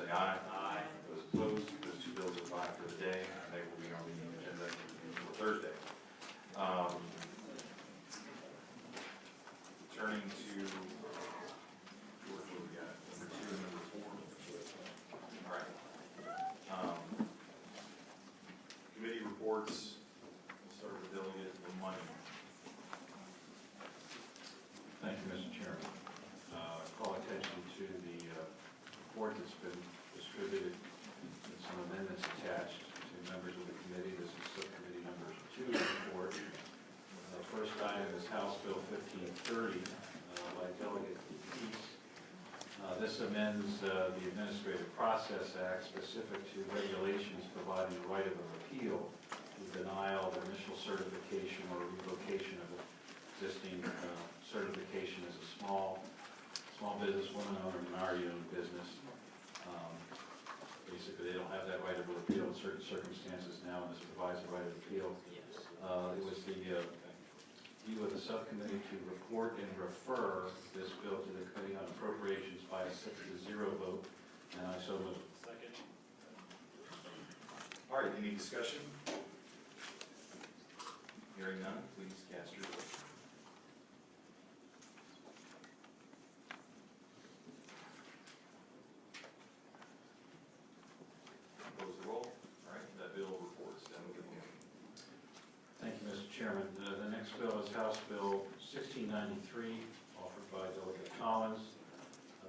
say aye. Aye. Those opposed, those two bills are fine for the day, and they will be on the agenda for Thursday. Turning to, what do we got, number 2 and number 4. All right. Committee reports. We'll start with Delegate Money. Thank you, Mr. Chairman. Call attention to the report that's been distributed with some amendments attached to members of the committee. This is subcommittee number 2 report. The first item is House Bill 1530 by Delegate Peace. This amends the Administrative Process Act specific to regulations providing the right of appeal to denial of initial certification or revocation of existing certification as a small business, woman-owned, minority-owned business. Basically, they don't have that right of appeal in certain circumstances now, and this provides the right of appeal. Yes. It was the view of the subcommittee to report and refer this bill to the Committee on Appropriations by a 6-0 vote, and I so move. Second. All right, any discussion? Hearing none, please cast your vote. Close the roll. All right, that bill reports. Delegate Money. Thank you, Mr. Chairman. The next bill is House Bill 1693, offered by Delegate Collins.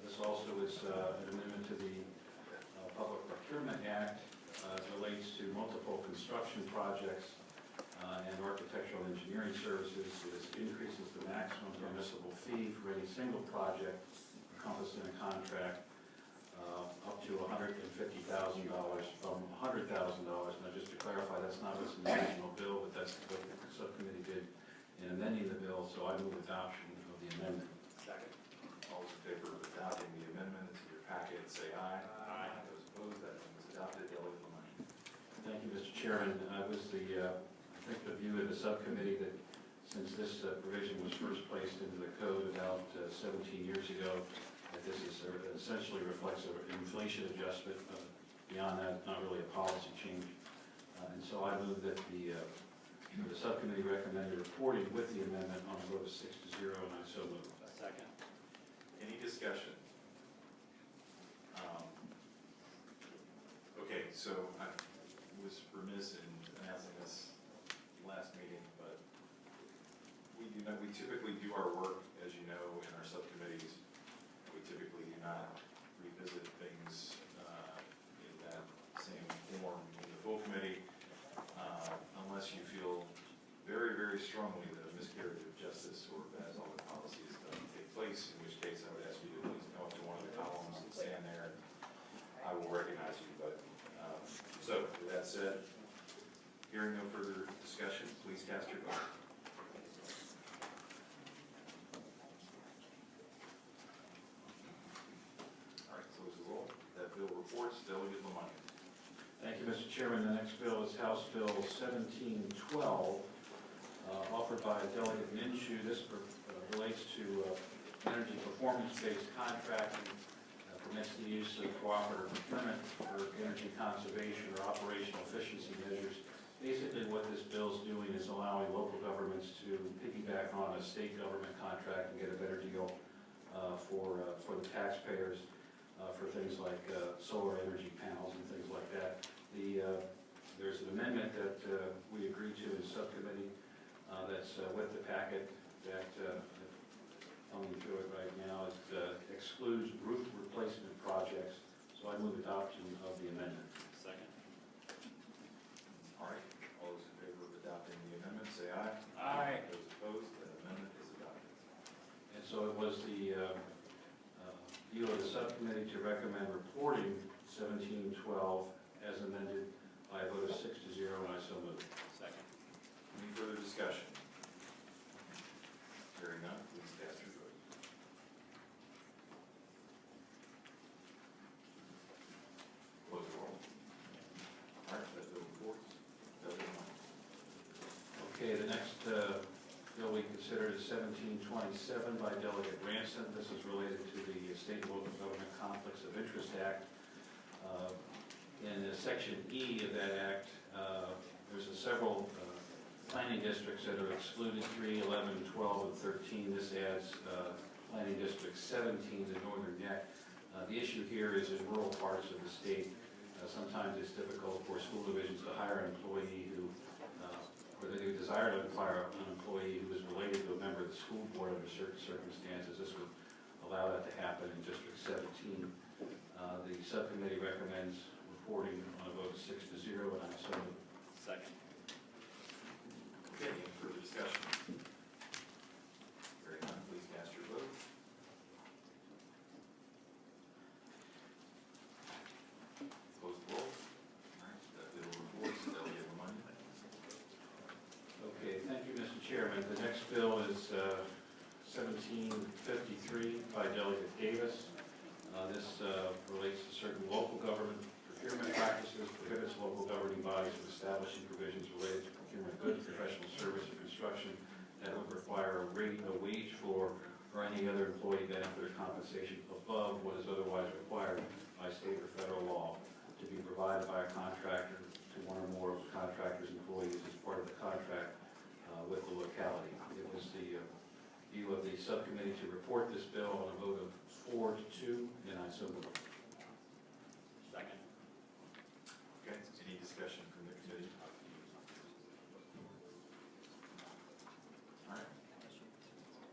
This also is an amendment to the Public Procurement Act. It relates to multiple construction projects and architectural engineering services. It increases the maximum permissible fee for any single project encompassed in a contract up to $150,000 from $100,000. Now, just to clarify, that's not what's in the original bill, but that's what the subcommittee did in amending the bill, so I move adoption of the amendment. Second. All those in favor of adopting the amendment to your packet, say aye. Aye. Those opposed, that amendment is adopted. Delegate Money. Thank you, Mr. Chairman. It was I think the view of the subcommittee that since this provision was first placed into the code about 17 years ago, that this is essentially reflects an inflation adjustment. Beyond that, not really a policy change. And so I move that the subcommittee recommended reporting with the amendment on a vote of 6-0, and I so move. Second. Any discussion? Okay, so I was remiss in announcing this last meeting, but we typically do our work, as you know, in our subcommittees. We typically do not revisit things in that same form in the full committee unless you feel very, very strongly that a miscarriage of justice or bad public policy is going to take place, in which case I would ask you to please go up to one of the columns and stand there. I will recognize you. But so, with that said, hearing no further discussion, please cast your vote. All right, close the roll. That bill reports. Delegate Lamont. Thank you, Mr. Chairman. The next bill is House Bill 1712, offered by Delegate Minshew. This relates to energy performance-based contracting, permits the use of cooperative procurement for energy conservation or operational efficiency measures. Basically, what this bill is doing is allowing local governments to piggyback on a state government contract and get a better deal for the taxpayers for things like solar energy panels and things like that. There's an amendment that we agreed to in subcommittee that's with the packet that coming through it right now. It excludes roof replacement projects, so I move adoption of the amendment. Second. All right. All those in favor of adopting the amendment, say aye. Aye. Those opposed, that amendment is adopted. And so it was the view of the subcommittee to recommend reporting 1712 as amended by a vote of 6-0, and I so move. Second. Any further discussion? Hearing none, please cast your vote. Close the roll. All right, that bill reports. Delegate Money. Okay, the next bill we consider is 1727 by Delegate Ransom. This is related to the State and Local Government Conflicts of Interest Act. In Section E of that act, there's several planning districts that are excluded, 3, 11, 12, and 13. This adds planning district 17 to northern neck. The issue here is in rural parts of the state. Sometimes it's difficult for school divisions to hire an employee who, or they desire to hire an employee who is related to a member of the school board under certain circumstances. This would allow that to happen in District 17. The subcommittee recommends reporting on a vote of 6-0, and I so move. Second. Okay, any further discussion? Hearing none, please cast your vote. Close the roll. All right, that bill reports, Delegate Lamont. Okay, thank you, Mr. Chairman. The next bill is 1753 by Delegate Davis. This relates to certain local government procurement practices, prohibits local governing bodies from establishing provisions related to procurement of goods, professional service, or construction that would require a wage floor or any other employee benefit or compensation above what is otherwise required by state or federal law to be provided by a contractor to one or more of the contractor's employees as part of the contract with the locality. It was the view of the subcommittee to report this bill on a vote of 4-2, and I so move. Second. Okay, any discussion from the committee? All right.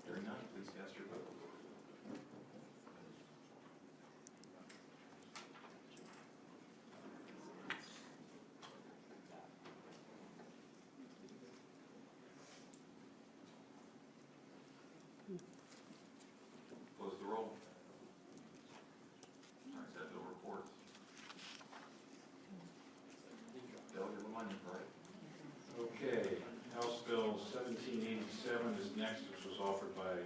Hearing none, please cast your vote. Close the roll. All right, that bill reports. Delegate Lamont, right? Okay, House Bill 1787 is next, which was offered by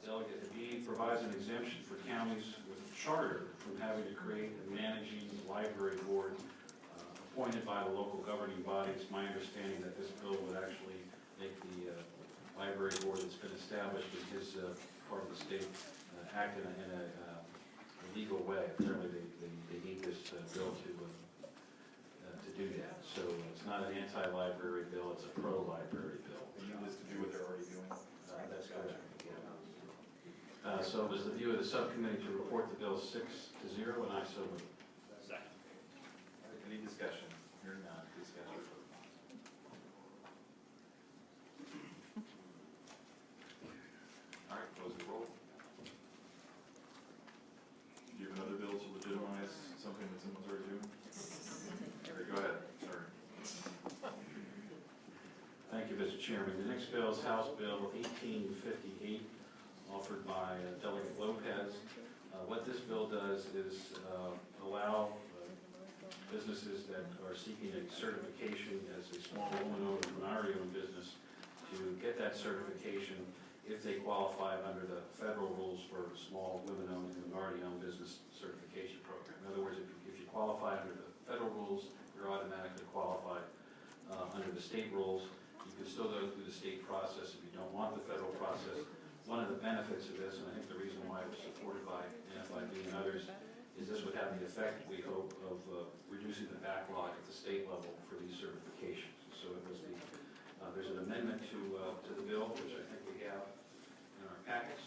Delegate Habib, provides an exemption for counties with a charter from having to create a managing library board appointed by the local governing body. It's my understanding that this bill would actually make the library board that's been established in his part of the state act in a legal way. Apparently they need this bill to do that. So it's not an anti-library bill, it's a pro-library bill. They need this to do what they're already doing. That's correct. So it was the view of the subcommittee to report the bill 6-0, and I so move. Second. Any discussion? Hearing none, please cast your vote. All right, close the roll. Do you have another bill to legitimize something that someone's already doing? All right, go ahead, sorry. Thank you, Mr. Chairman. The next bill is House Bill 1858, offered by Delegate Lopez. What this bill does is allow businesses that are seeking a certification as a small woman-owned or minority-owned business to get that certification if they qualify under the federal rules for small women-owned and minority-owned business certification program. In other words, if you qualify under the federal rules, you're automatically qualified under the state rules. You can still go through the state process if you don't want the federal process. One of the benefits of this, and I think the reason why it was supported by NFIB and others, is this would have the effect, we hope, of reducing the backlog at the state level for these certifications. So it was there's an amendment to the bill, which I think we have in our packets.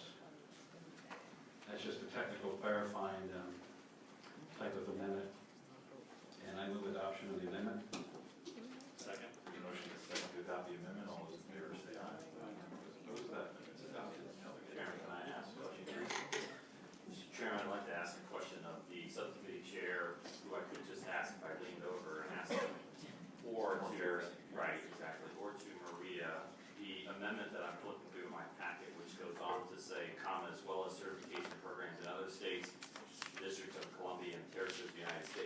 That's just a technical clarifying type of amendment. And I move adoption of the amendment. Second. The motion is second to adopt the amendment. All those in favor say aye. Those opposed, that amendment is adopted. Chairman, can I ask a question? Mr. Chairman, I'd like to ask a question of the subcommittee chair, who I could just ask if I leaned over and asked him, or to, right, exactly, or to Maria, the amendment that I'm looking through in my packet, which goes on to say, as well as certification programs in other states, District of Columbia and Territories of the United States.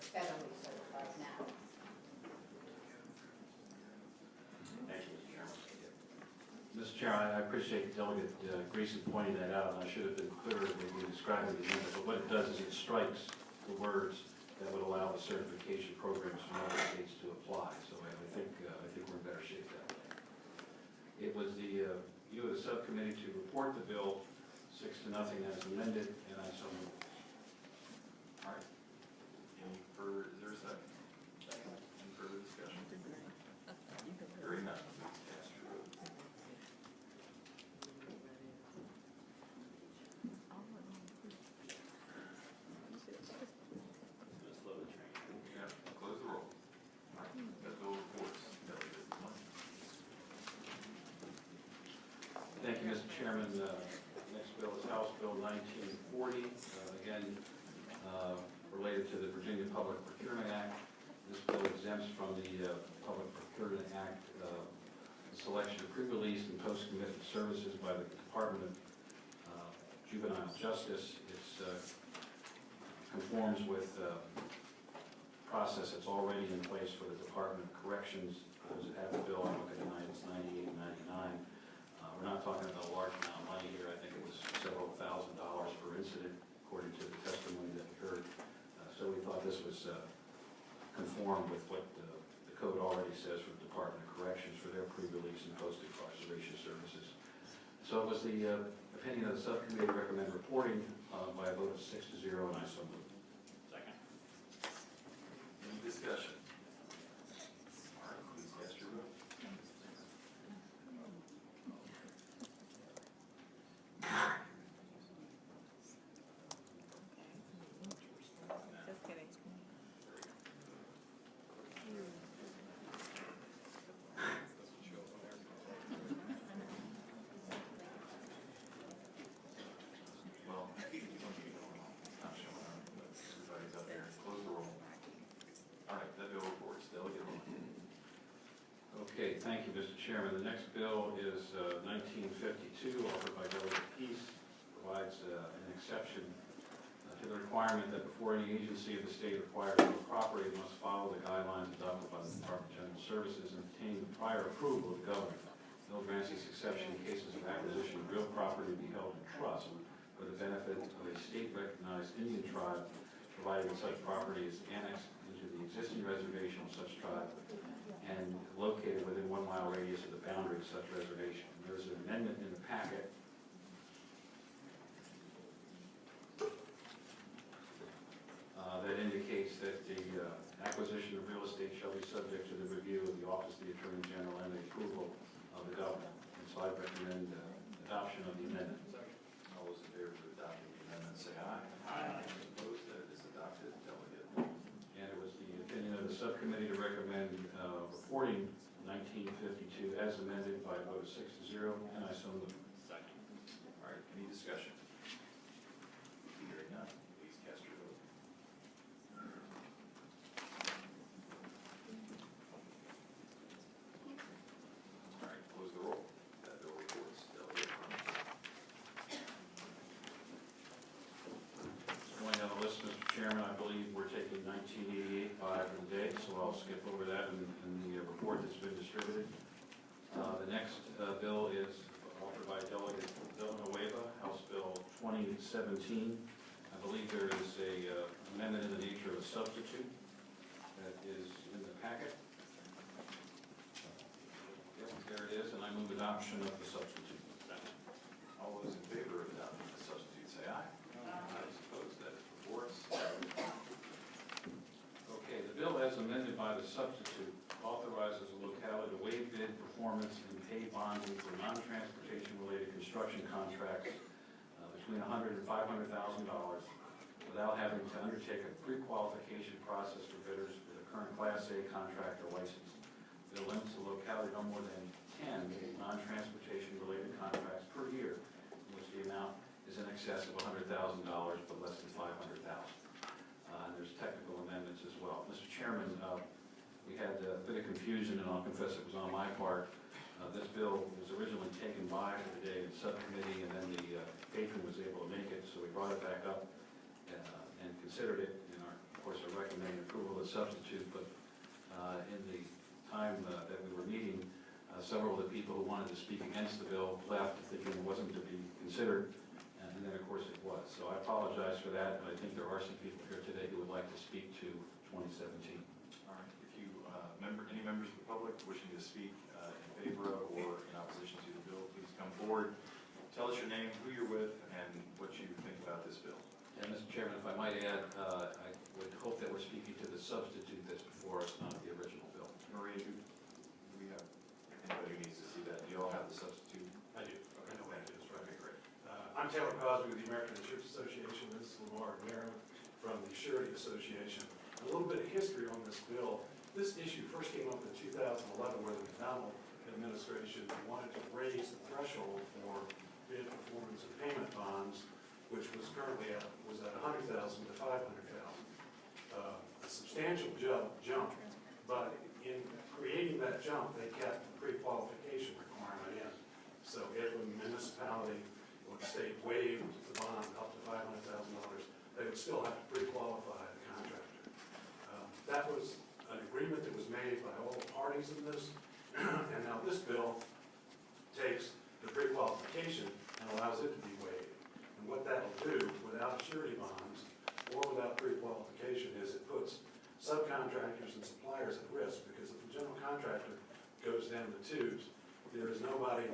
federally certified now. Thank you, Mr. Chairman. Mr. Chairman, I appreciate Delegate Greason pointing that out, and I should have been clearer when we described it again. But what it does is it strikes the words that would allow the certification programs from other states to apply. So I think we're in better shape that way. It was the you as a subcommittee to report the bill 6-0 as amended, and I so move. All right. Any further, is there a second? Any further discussion? Hearing none, please cast your vote. Gonna slow the train. Yeah, close the roll. All right, that bill reports, Delegate Blunt. Thank you, Mr. Chairman. Next bill is House Bill 1940, again, related to the Virginia Public Procurement Act. This bill exempts from the Public Procurement Act the selection of pre-release and post-commitment services by the Department of Juvenile Justice. It conforms with process that's already in place for the Department of Corrections. Those that have the bill, I look at it, it's 98 and 99. We're not talking about a large amount of money here. I think it was several $1,000s per incident, according to the testimony that we heard. So we thought this was conformed with what the code already says for the Department of Corrections for their pre-release and post-incarceration services. So it was the opinion of the subcommittee to recommend reporting by a vote of 6-0, and I so move. Second. Any discussion? All right, please cast your vote. Just kidding. Well, it's not showing up, but everybody's up there. Close the roll. All right, that bill reports, Delegate Blunt. Okay, thank you, Mr. Chairman. The next bill is 1952, offered by Delegate Peace, provides an exception to the requirement that before any agency of the state acquires real property, it must follow the guidelines adopted by the Department of General Services and obtain the prior approval of the governor. Bill grants this exception in cases of acquisition of real property to be held in trust for the benefit of a state-recognized Indian tribe, provided that such property is annexed into the existing reservation of such tribe and located within 1 mile radius of the boundary of such reservation. There's an amendment in the packet that indicates that the acquisition of real estate shall be subject to the review of the Office of the Attorney General and the approval of the governor. And so I recommend adoption of the amendment. All those in favor of adopting the amendment, say aye. Aye. Opposed, that it is adopted. Delegate. And it was the opinion of the subcommittee to recommend reporting 1952 as amended by a vote of 6-0, and I so move. Second. All right, any discussion? Hearing none, please cast your vote. All right, close the roll. That bill reports, Delegate Blunt. Going down the list, Mr. Chairman, I believe we're taking 1988 by for the day, so I'll skip over that in the report that's been distributed. The next bill is offered by Delegate Villanueva, House Bill 2017. I believe there is a amendment in the nature of a substitute that is in the packet. Yep, there it is, and I move adoption of the substitute. Second. All those in favor of adopting the substitute, say aye. Those opposed, that is before us. Okay, the bill as amended by the substitute authorizes a locality to waive bid, performance, and pay bonding for non-transportation related construction contracts between $100,000 and $500,000 without having to undertake a pre-qualification process for bidders with a current Class A contractor license. The bill limits the locality no more than 10 non-transportation related contracts per year in which the amount is in excess of $100,000 but less than $500,000. And there's technical amendments as well. Mr. Chairman, we had a bit of confusion, and I'll confess it was on my part. This bill was originally taken by for the day in subcommittee, and then the patron was able to make it, so we brought it back up and considered it. And of course, I recommend approval substitute, but in the time that we were meeting, several of the people who wanted to speak against the bill left, thinking it wasn't to be considered, and then of course it was. So I apologize for that, but I think there are some people here today who would like to speak to 2017. All right, if you, any members of the public wishing to speak in favor of or in opposition to the bill, please come forward. Tell us your name, who you're with, and what you think about this bill. And Mr. Chairman, if I might add, I would hope that we're speaking to the substitute that's before us, not the original bill. Maria, do we have anybody who needs to see that? Do you all have the substitute? I do. Okay, thank you. Okay, great. I'm Taylor Cosby with the American Insurance Association. This is Lamar Marin from the Surety Association. A little bit of history on this bill. This issue first came up in 2011 where the McDonnell administration wanted to raise the threshold for bid performance and payment bonds, which was currently at $100,000 to $500,000. A substantial jump, but in creating that jump, they kept the pre-qualification requirement in. So if a municipality or the state waived the bond up to $500,000, they would still have to pre-qualify the contractor. That was an agreement that was made by all parties in this, and now this bill takes the pre-qualification and allows it to be waived. And what that'll do, without surety bonds or without pre-qualification, is it puts subcontractors and suppliers at risk, because if the general contractor goes down the tubes, there is nobody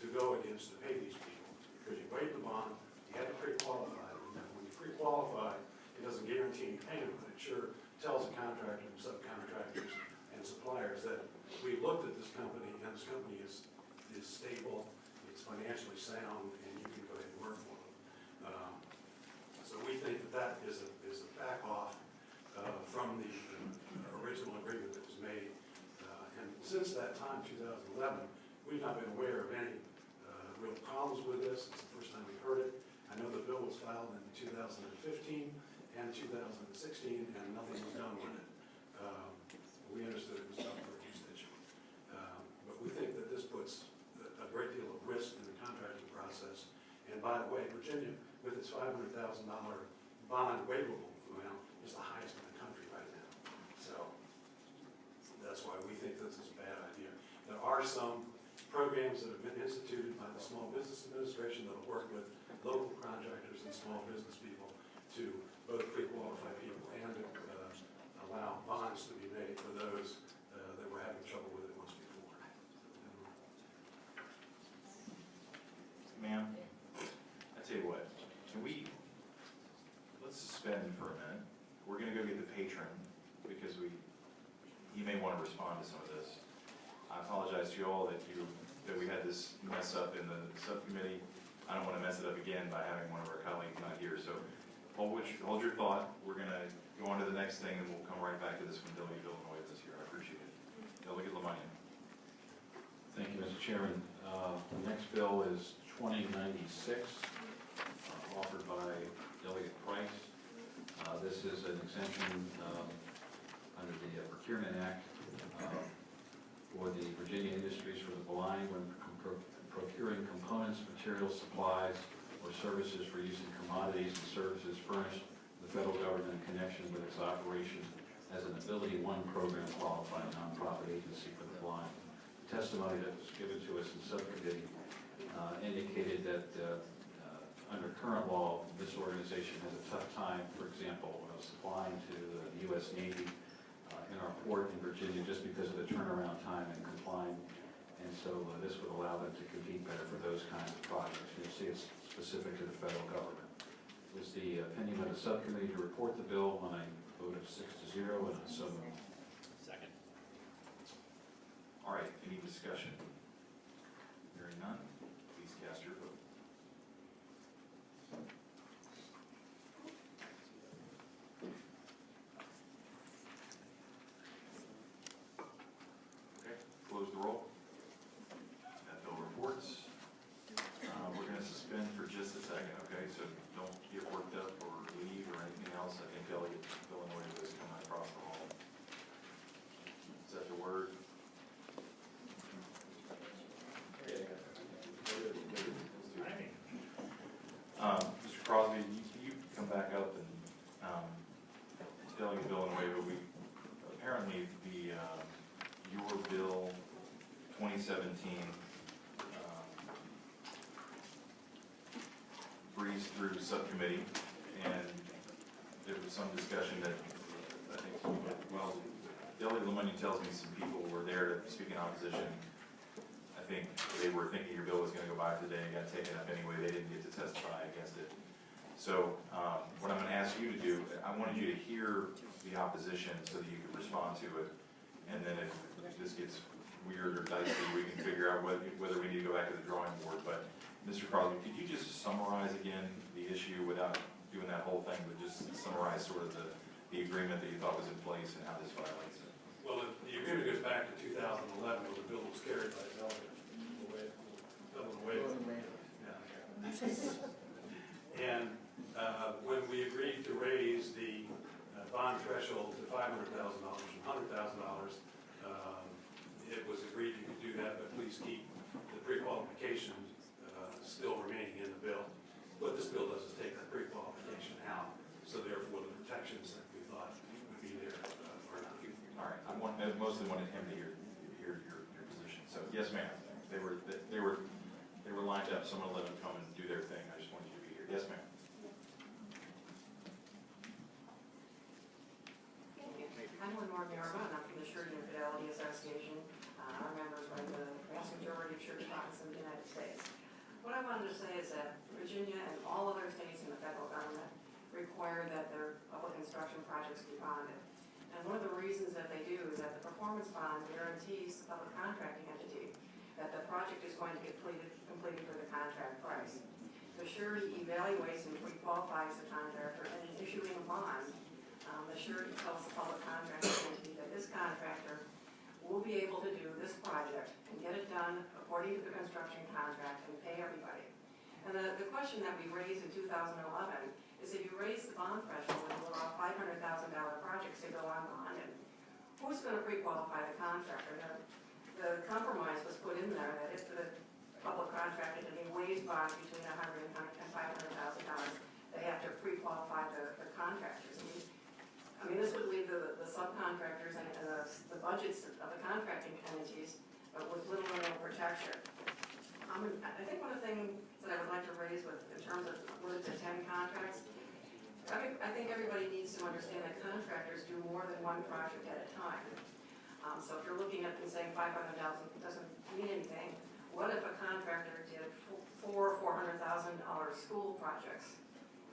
to go against to pay these people. Because you waive the bond, you have to pre-qualify, and then when you pre-qualify, it doesn't guarantee any payment, but it sure tells the contractor and subcontractors and suppliers that we looked at this company, and this company is stable, it's financially sound, and you can go ahead and work for them. So we think that is a back off from the original agreement that was made. And since that time, 2011, we've not been aware of any real problems with this. It's the first time we've heard it. I know the bill was filed in 2015 and 2016, and nothing was done with it. We understood it was done for a constituent. But we think that this puts a great deal of risk in the contracting process. And by the way, Virginia, with its $500,000 bond waivable amount, is the highest in the country right now. So that's why we think this is a bad idea. There are some programs that have been instituted by the Small Business Administration that will work with local contractors and small business people to both pre-qualify people and allow bonds to be made for those that were having trouble with it once before. Ma'am, I tell you what, let's suspend for a minute. We're gonna go get the patron, because he may want to respond to some of this. I apologize to you all that we had this mess up in the subcommittee. I don't want to mess it up again by having one of our colleagues not here, so hold your thought. We're gonna go on to the next thing, and we'll come right back to this when Delegate Illinois is here. I appreciate it. Delegate Lamanian. Thank you, Mr. Chairman. The next bill is 2096, offered by Delegate Price. This is an exemption under the Procurement Act for the Virginia Industries for the Blind when procuring components, materials, supplies, or services for use in commodities and services furnished the federal government in connection with its operation as an Ability One program qualified nonprofit agency for the blind. The testimony that was given to us in subcommittee indicated that under current law, this organization has a tough time, for example, supplying to the U.S. Navy in our port in Virginia just because of the turnaround time and complying. And so this would allow them to compete better for those kinds of projects. You'll see it's specific to the federal government. It was the opinion of the subcommittee to report the bill on a vote of 6-0, and so moved. Second. All right, any discussion? Hearing none, please cast your vote. Okay, close the roll. That bill reports. We're going to suspend for just a second, okay? So don't get worked up or leave or anything else. I think Delegate Illinois is coming across the hall. Is that the word? apparently your bill 2017 breezed through subcommittee, and there was some discussion that, I think, well, Delegate Lemonnier tells me some people were there to speak in opposition. I think they were thinking your bill was gonna go by today and got taken up anyway, they didn't get to testify against it. So, what I'm gonna ask you to do, I wanted you to hear the opposition so that you could respond to it. And then if this gets weird or dicey, we can figure out whether we need to go back to the drawing board. But, Mr. Crosby, could you just summarize again the issue without doing that whole thing, but just summarize sort of the agreement that you thought was in place and how this violates it? Well, the agreement goes back to 2011, when the bill was carried by Delegate Wade. And when we agreed to raise the bond threshold to $500,000 from $100,000, it was agreed you could do that, but please keep the pre-qualification still remaining in the bill. What this bill does is take that pre-qualification out, so therefore the protections that we thought would be there are not. All right, I mostly wanted him to hear your position. So, yes, ma'am, they were lined up, someone let them come and do their thing, I just wanted you to be here. Yes, ma'am. I'm Lenore Merriman, I'm from the Surety and Fidelity Association. Our members are the vast majority of surety bonds in the United States. What I wanted to say is that Virginia and all other states in the federal government require that their public construction projects be bonded. And one of the reasons that they do is that the performance bond guarantees the public contracting entity that the project is going to get completed for the contract price. The surety evaluates and pre-qualifies the contractor, and in issuing a bond, the surety tells the public contracting entity that this contractor will be able to do this project and get it done according to the construction contract and pay everybody. And the question that we raised in 2011 is if you raise the bond threshold and allow $500,000 projects to go on bond, and who's going to pre-qualify the contractor? The compromise was put in there that if the public contractor entity waives bonds between $100,000 and $500,000, they have to pre-qualify the contractors. I mean, this would leave the subcontractors and the budgets of the contracting entities with little or no protection. I think one of the things that I would like to raise in terms of where to attend contracts, I think everybody needs to understand that contractors do more than one project at a time. So if you're looking at and saying $500,000 doesn't mean anything, what if a contractor did four $400,000 school projects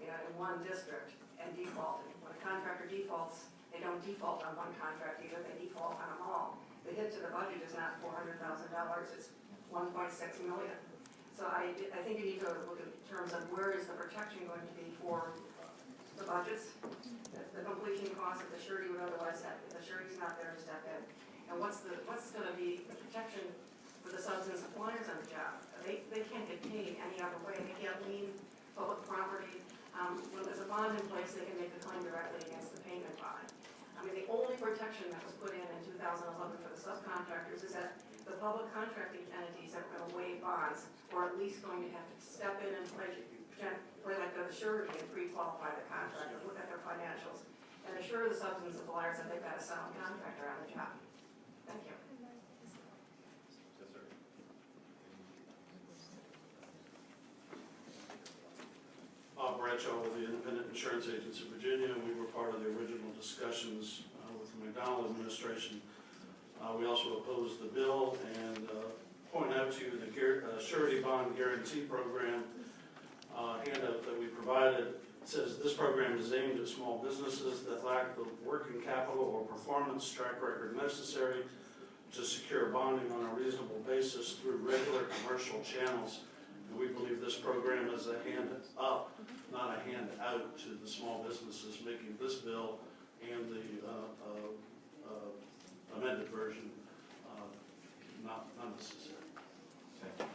in one district and defaulted? When a contractor defaults, they don't default on one contract either, they default on them all. The hit to the budget is not $400,000, it's $1.6 million. So I think you need to look in terms of where is the protection going to be for the budgets, the completion cost that the surety would otherwise have, if the surety's not there to step in. And what's going to be the protection for the subs and suppliers on the job? They can't get paid any other way, they can't lien public property. When there's a bond in place, they can make a claim directly against the payment bond. I mean, the only protection that was put in 2011 for the subcontractors is that the public contracting entities that are going to waive bonds are at least going to have to step in and play like the surety and pre-qualify the contractor, look at their financials, and assure the subs and suppliers that they've got a sound contractor on the job. Thank you. Yes, sir. Bob Bradshaw with the Independent Insurance Agents of Virginia. We were part of the original discussions with the McDonnell administration. We also opposed the bill and point out to you the surety bond guarantee program handout that we provided. It says this program is aimed at small businesses that lack the working capital or performance track record necessary to secure bonding on a reasonable basis through regular commercial channels. And we believe this program is a hand up, not a hand out to the small businesses, making this bill and the amended version not necessary. Thank you.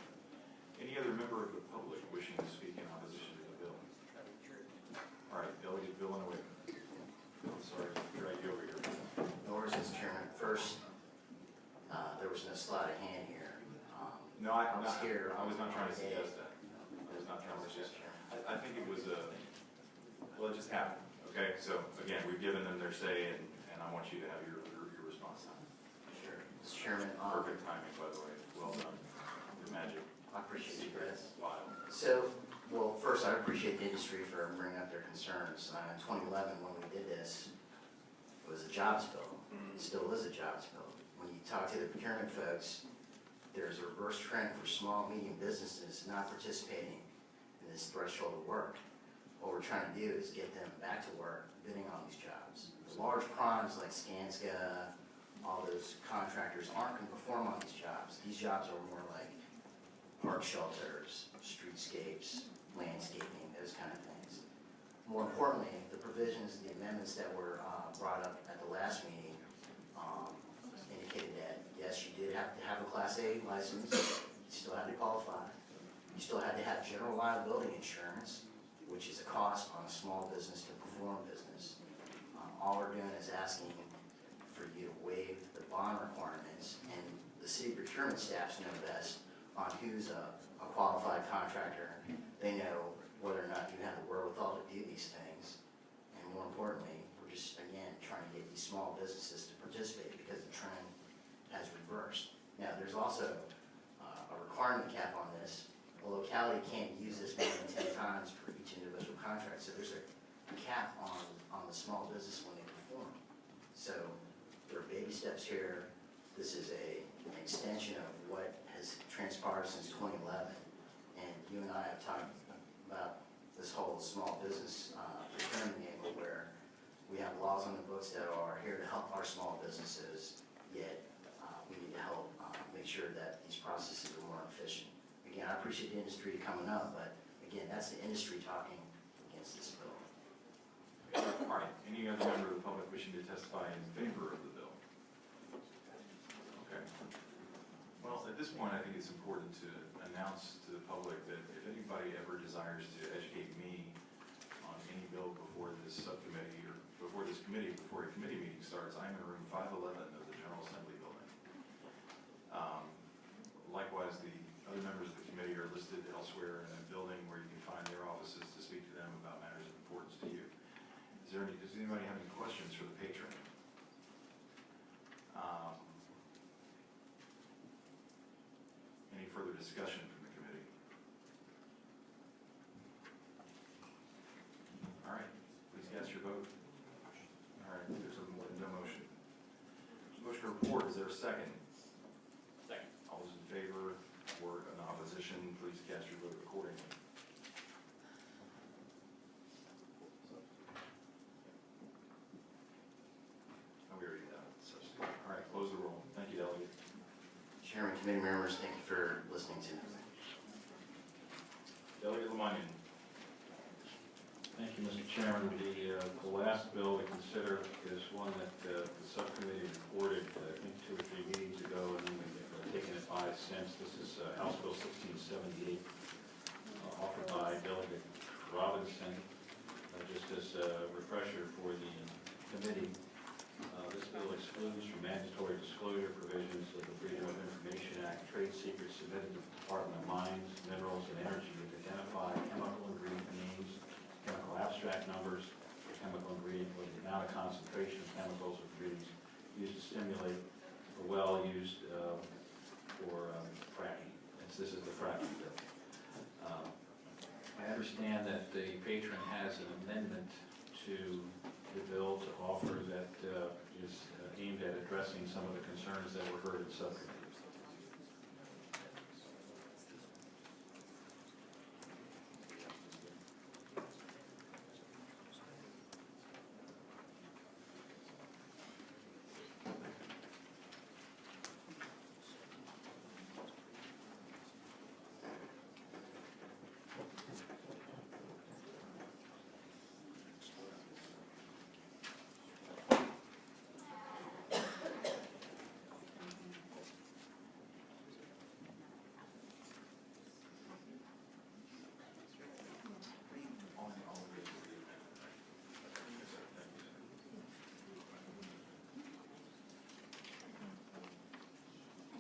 Any other member of the public wishing to speak in opposition to the bill? All right, Delegate Villanueva. I'm sorry to drag you over here. No worries, Mr. Chairman. First, there was no sleight of hand here. No, I was here. I was not trying to on the day. suggest that. I was not trying to suggest that. I think it was well, it just happened. Okay, so again, we've given them their say, and I want you to have your appreciate you guys. Wild. So, well, first, I appreciate the industry for bringing up their concerns. In 2011, when we did this, it was a jobs bill. It still is a jobs bill. When you talk to the procurement folks, there's a reverse trend for small, medium businesses not participating in this threshold of work. What we're trying to do is get them back to work, bidding on these jobs. The large primes like Skanska, all those contractors aren't going to perform on these jobs. These jobs are more like park shelters, streetscapes, landscaping, those kind of things. More importantly, the provisions, the amendments that were brought up at the last meeting indicated that, yes, you did have to have a Class A license, you still had to qualify, you still had to have general liability insurance, which is a cost on a small business to perform business. All we're doing is asking for you to waive the bond requirements, and the city procurement staffs know best on who's a qualified contractor. They know whether or not you have the wherewithal to do these things. And more importantly, we're just, again, trying to get these small businesses to participate because the trend has reversed. Now, there's also a requirement cap on this. A locality can't use this more than 10 times for each individual contract. So there's a cap on the small business when they perform. So there are baby steps here. This is an extension of what has transpired since 2011. And you and I have talked about this whole small business procurement angle where we have laws on the books that are here to help our small businesses, yet we need to help make sure that these processes are more efficient. Again, I appreciate the industry coming up, but again, that's the industry talking against this bill. All right, any other member of the public wishing to testify in favor of the bill? Okay. Well, at this point, I think it's important to announce to the public that if anybody ever desires to educate me on any bill before this subcommittee or before this committee, before a committee meeting starts, I'm in room 511 of the General Assembly building. Likewise, the other members of the committee are listed elsewhere in a building where you can find their offices to speak to them about matters of importance to you. Does anybody have any questions for the patron? Any further discussion from the committee? All right, please cast your vote. All right, there's no motion. Motion to report, is there a second? Second. All those in favor or in opposition, please cast your vote accordingly. Oh, we already did that. All right, close the roll. Thank you, Delegate. Chairman, committee members, thank you for listening to me. Delegate Lemonnion. Thank you, Mr. Chairman. The last bill we consider is one that the subcommittee reported, I think, 2 or 3 meetings ago, and then we've taken it by since. This is House Bill 1678, offered by Delegate Robinson. Just as a refresher for the committee, this bill excludes from mandatory disclosure provisions of the Freedom of Information Act trade secrets submitted to the Department of Mines, Minerals, and Energy that identify chemical ingredient names, chemical abstract numbers, or chemical ingredient with the amount of concentration of chemicals or ingredients used to stimulate a well used for fracking. This is the fracking bill. I understand that the patron has an amendment to the bill to offer that is aimed at addressing some of the concerns that were heard in subcommittee.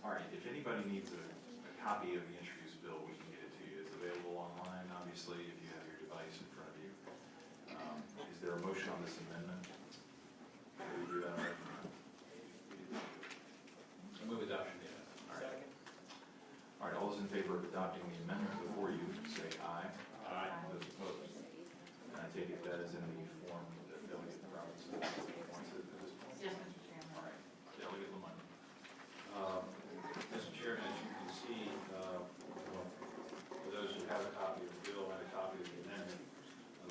All right, if anybody needs a copy of the introduced bill, we can get it to you. It's available online, obviously, if you have your device in front of you. Is there a motion on this amendment? Will we do that right now? I move adoption. All right. All right, all those in favor of adopting the amendment before you, say aye. Aye. Those opposed? And I take it that is in the form that Delegate Robinson wants it at this point? Yes, Mr. Chairman. All right, Delegate Lamont. Mr. Chairman, as you can see, for those who have a copy of the bill and a copy of the amendment,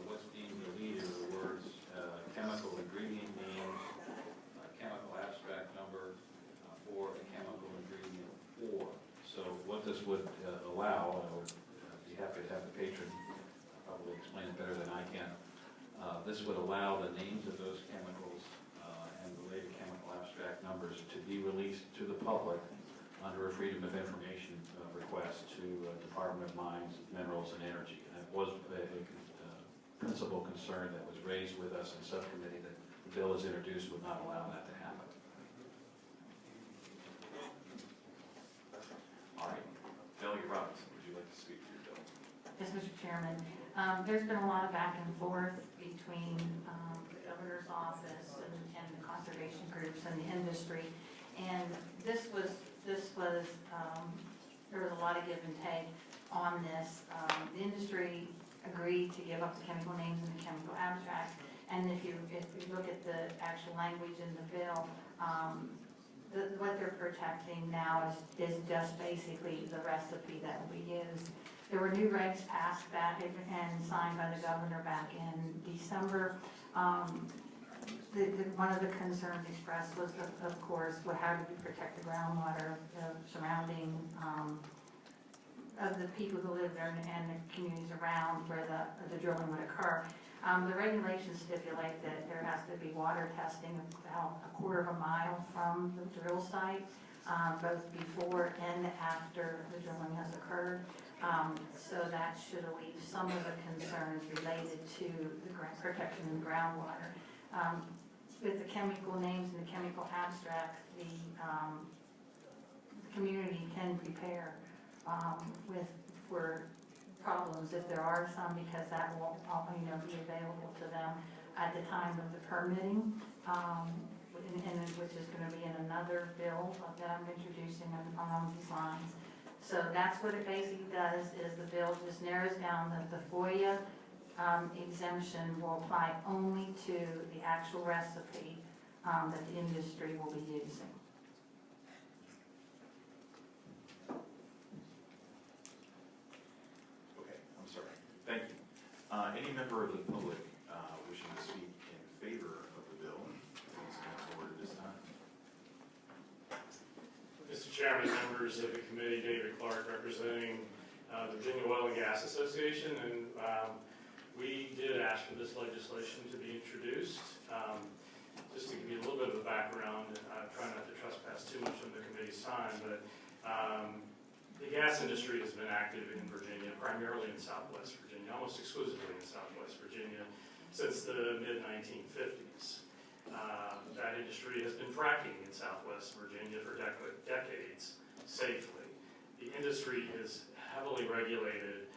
what's being deleted are the words chemical ingredient names, chemical abstract number for a chemical ingredient or. So what this would allow, and I would be happy to have the patron probably explain it better than I can, this would allow the names of those chemicals and related chemical abstract numbers to be released to the public under a Freedom of Information request to Department of Mines, Minerals, and Energy. And it was a principal concern that was raised with us in subcommittee that the bill as introduced would not allow that to happen. All right, Delegate Robinson, would you like to speak to your bill? Yes, Mr. Chairman. There's been a lot of back and forth between the governor's office and the conservation groups and the industry. And there was a lot of give and take on this. The industry agreed to give up the chemical names and the chemical abstracts. And if you look at the actual language in the bill, what they're protecting now is just basically the recipe that we use. There were new regs passed back and signed by the governor back in December. One of the concerns expressed was, of course, how do we protect the groundwater surrounding of the people who live there and the communities around where the drilling would occur. The regulations stipulate that there has to be water testing about a quarter of a mile from the drill site, both before and after the drilling has occurred. So that should alleviate some of the concerns related to the protection of the groundwater. With the chemical names and the chemical abstracts, the community can prepare for problems if there are some, because that will be available to them at the time of the permitting, which is going to be in another bill that I'm introducing along these lines. So that's what it basically does, is the bill just narrows down that the FOIA exemption will apply only to the actual recipe that the industry will be using. Okay, I'm sorry. Thank you. Any member of the public wishing to speak in favor of the bill, please come forward at this time. Mr. Chairman, members of the committee, David Clark representing the Virginia Oil and Gas Association, and we did ask for this legislation to be introduced. Just to give you a little bit of a background, I try not to trespass too much on the committee's time, but the gas industry has been active in Virginia, primarily in Southwest Virginia, almost exclusively in Southwest Virginia, since the mid-1950s. That industry has been fracking in Southwest Virginia for decades safely. The industry is heavily regulated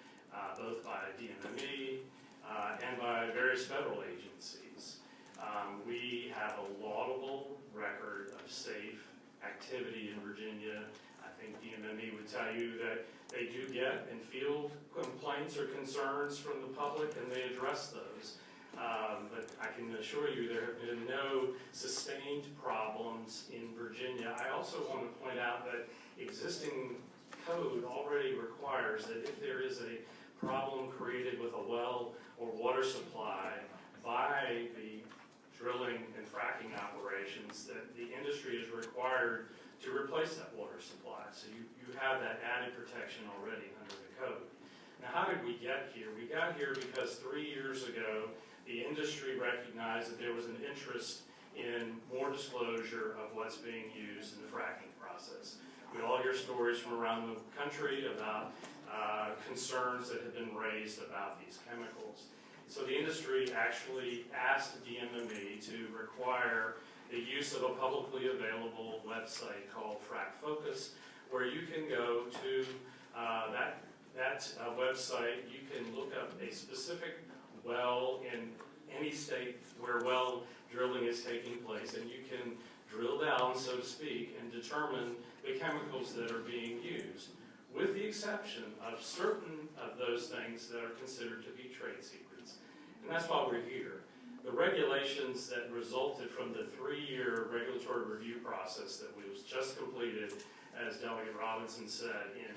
both by DMME and by various federal agencies. We have a laudable record of safe activity in Virginia. I think DMME would tell you that they do get and field complaints or concerns from the public, and they address those. But I can assure you there have been no sustained problems in Virginia. I also want to point out that existing code already requires that if there is a problem created with a well or water supply by the drilling and fracking operations, that the industry is required to replace that water supply. So you have that added protection already under the code. Now, how did we get here? We got here because 3 years ago, the industry recognized that there was an interest in more disclosure of what's being used in the fracking process. We all hear stories from around the country about concerns that have been raised about these chemicals. So the industry actually asked DMME to require the use of a publicly available website called Frac Focus, where you can go to that website. You can look up a specific well in any state where well drilling is taking place, and you can drill down, so to speak, and determine the chemicals that are being used. with the exception of certain of those things that are considered to be trade secrets. And that's why we're here. The regulations that resulted from the 3-year regulatory review process that was just completed, as Delegate Robinson said, in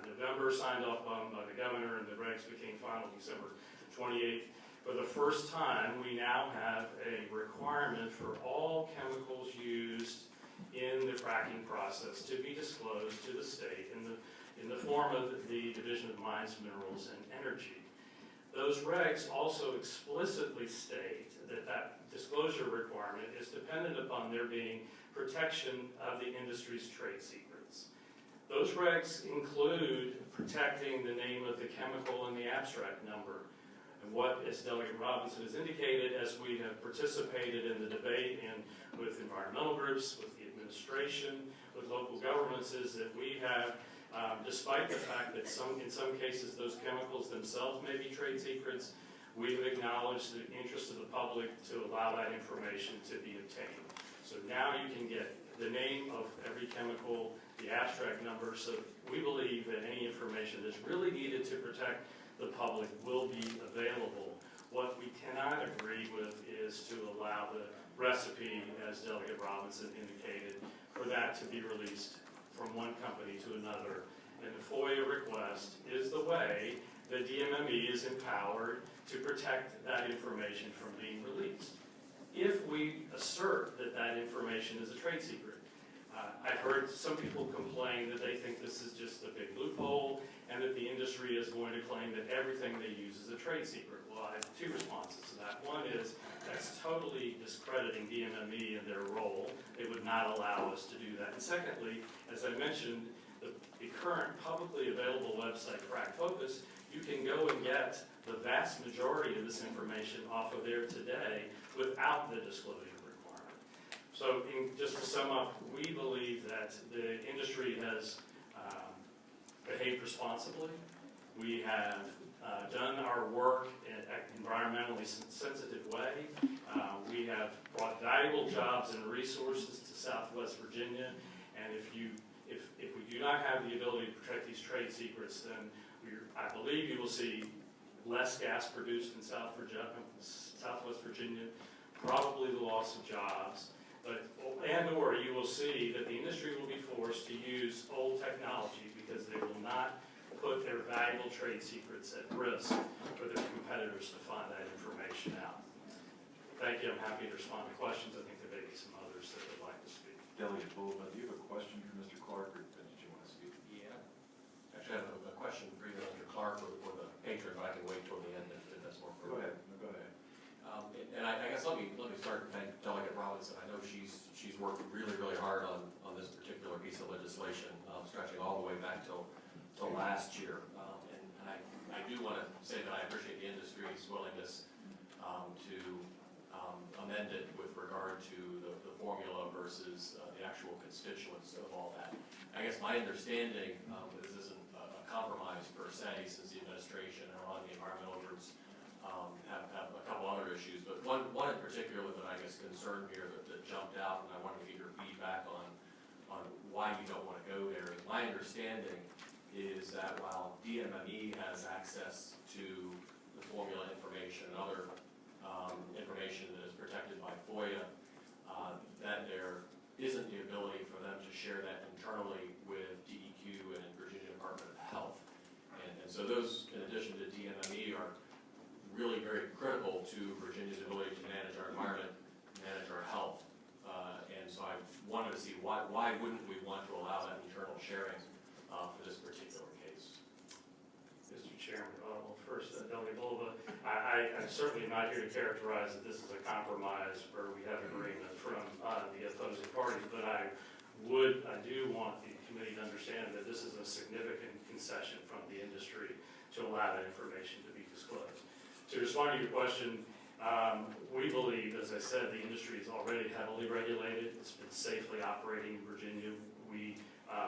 November, signed off on by the governor, and the regs became final December 28th. For the first time, we now have a requirement for all chemicals used in the fracking process to be disclosed to the state in the form of the Division of Mines, Minerals, and Energy. Those regs also explicitly state that that disclosure requirement is dependent upon there being protection of the industry's trade secrets. Those regs include protecting the name of the chemical and the abstract number. And what, as Delegate Robinson has indicated, as we have participated in the debate and with environmental groups, with the administration, with local governments, is that we have, despite the fact that in some cases those chemicals themselves may be trade secrets, we've acknowledged the interest of the public to allow that information to be obtained. So now you can get the name of every chemical, the abstract number, so we believe that any information that's really needed to protect the public will be available. What we cannot agree with is to allow the recipe, as Delegate Robinson indicated, for that to be released from one company to another. And the FOIA request is the way the DMME is empowered to protect that information from being released. If we assert that that information is a trade secret, I've heard some people complain that they think this is just a big loophole and that the industry is going to claim that everything they use is a trade secret. Well, I have 2 responses to that. One is that's totally discrediting DMME and their role. They would not allow us to do that. And secondly, as I mentioned, the current publicly available website, Frac Focus, you can go and get the vast majority of this information off of there today without the disclosure requirement. So just to sum up, we believe that the industry has behaved responsibly. We have done our work in an environmentally sensitive way. We have brought valuable jobs and resources to Southwest Virginia, and if we do not have the ability to protect these trade secrets, then I believe you will see less gas produced in Southwest Virginia, probably the loss of jobs, or you will see that the industry will be forced to use old technology because they will not put their valuable trade secrets at risk for their competitors to find that information out. Thank you. I'm happy to respond to questions. I think there may be some others that would like to speak. Delegate Bulba, do you have a question for Mr. Clark, or did you want to speak? Yeah. Actually, I have a question for either Mr. Clark or the patron, but I can wait till the end if that's more Go appropriate. ahead. Go ahead. And I guess let me start and thank Delegate Robinson. I know she's worked really, really hard on this particular piece of legislation, stretching all the way back till last year. And I do want to say that I appreciate the industry's willingness to amend it with regard to the formula versus the actual constituents of all that. I guess my understanding is this isn't a compromise per se, since the administration and a lot of the environmental groups have a couple other issues, but one in particular that I guess concerned here that jumped out, and I wanted to get your feedback on why you don't want to go there. My understanding is that while DMME has access to the formula information and other information that is protected by FOIA, that there isn't the ability for them to share that internally with DEQ and Virginia Department of Health. And so those, in addition to DMME, are really very critical to Virginia's ability to manage our environment, manage our health. And so I wanted to see why wouldn't we want to allow that internal sharing for this particular case? Mr. Chairman, well, first, Delegate Bulba, I'm certainly not here to characterize that this is a compromise where we have agreement from the opposing parties, but I do want the committee to understand that this is a significant concession from the industry to allow that information to be disclosed. To respond to your question, we believe, as I said, the industry is already heavily regulated. It's been safely operating in Virginia. We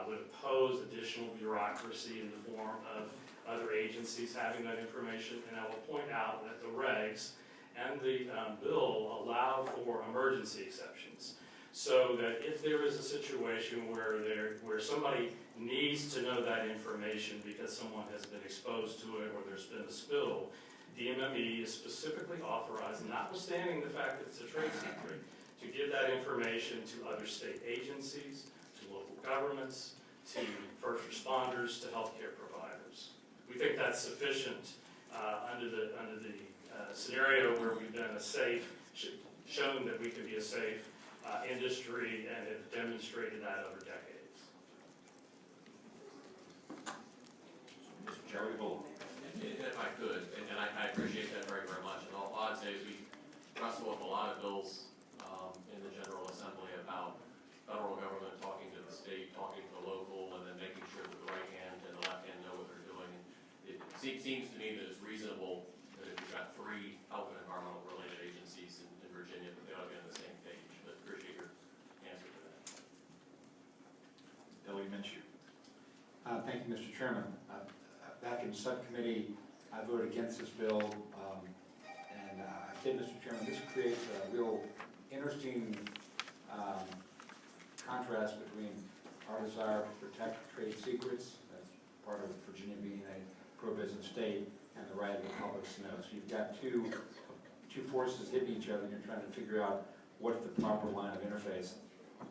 would oppose additional bureaucracy in the form of other agencies having that information. And I will point out that the regs and the bill allow for emergency exceptions. so that if there is a situation where somebody needs to know that information because someone has been exposed to it or there's been a spill, DMME is specifically authorized, notwithstanding the fact that it's a trade secret, to give that information to other state agencies, to local governments, to first responders, to healthcare providers. We think that's sufficient under the scenario where we've been a safe, shown that we can be a safe industry and have demonstrated that over decades. Mr. Chairman, If I could, and I appreciate that very, very much. And all I'd say is we wrestle with a lot of bills in the General Assembly about federal government talking to the state, talking to the local, and then making sure that the right hand and the left hand know what they're doing. It seems to me that it's reasonable that if you've got 3 health and environmental related agencies in Virginia, that they ought to be on the same page. But appreciate your answer to that. Ellie Minshew. Thank you, Mr. Chairman. Back in subcommittee, I voted against this bill, and I said, Mr. Chairman, this creates a real interesting contrast between our desire to protect trade secrets, as part of Virginia being a pro-business state, and the right of the public to know. So you've got two forces hitting each other, and you're trying to figure out what's the proper line of interface.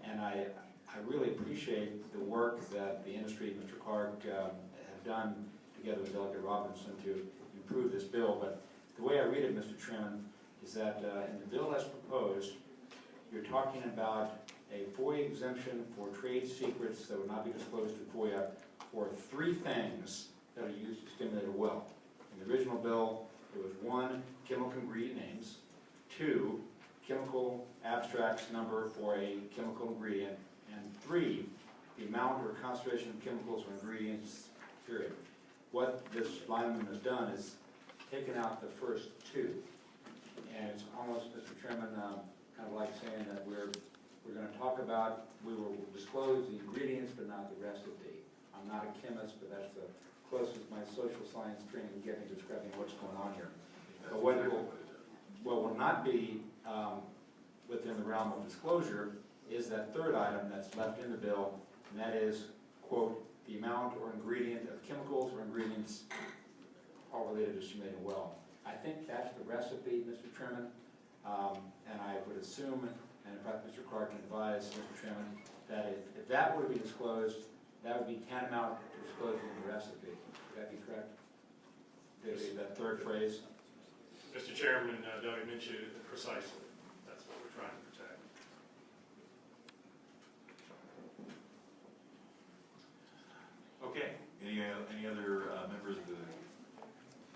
And I really appreciate the work that the industry, Mr. Clark, have done together with Delegate Robinson to improve this bill. But the way I read it, Mr. Chairman, is that in the bill as proposed, you're talking about a FOIA exemption for trade secrets that would not be disclosed to FOIA for 3 things that are used to stimulate a well. In the original bill, it was 1, chemical ingredient names, 2, chemical abstracts number for a chemical ingredient, and 3, the amount or concentration of chemicals or ingredients, period. What this lineman has done is taken out the first 2. And it's almost, Mr. Chairman, kind of like saying that we're going to talk about, we will disclose the ingredients but not the recipe. I'm not a chemist, but that's the closest my social science training can get me describing what's going on here. But what will not be within the realm of disclosure is that 3rd item that's left in the bill, and that is, quote, the amount or ingredient of chemicals or ingredients all related to stimulating a well. I think that's the recipe, Mr. Chairman, and I would assume, and in fact Mr. Clark can advise, Mr. Chairman, that if that were to be disclosed, that would be tantamount to disclosing the recipe. Would that be correct? That 3rd phrase? Mr. Chairman, Delegate Minshew, precisely. That's what we're trying to protect. Okay, any other members of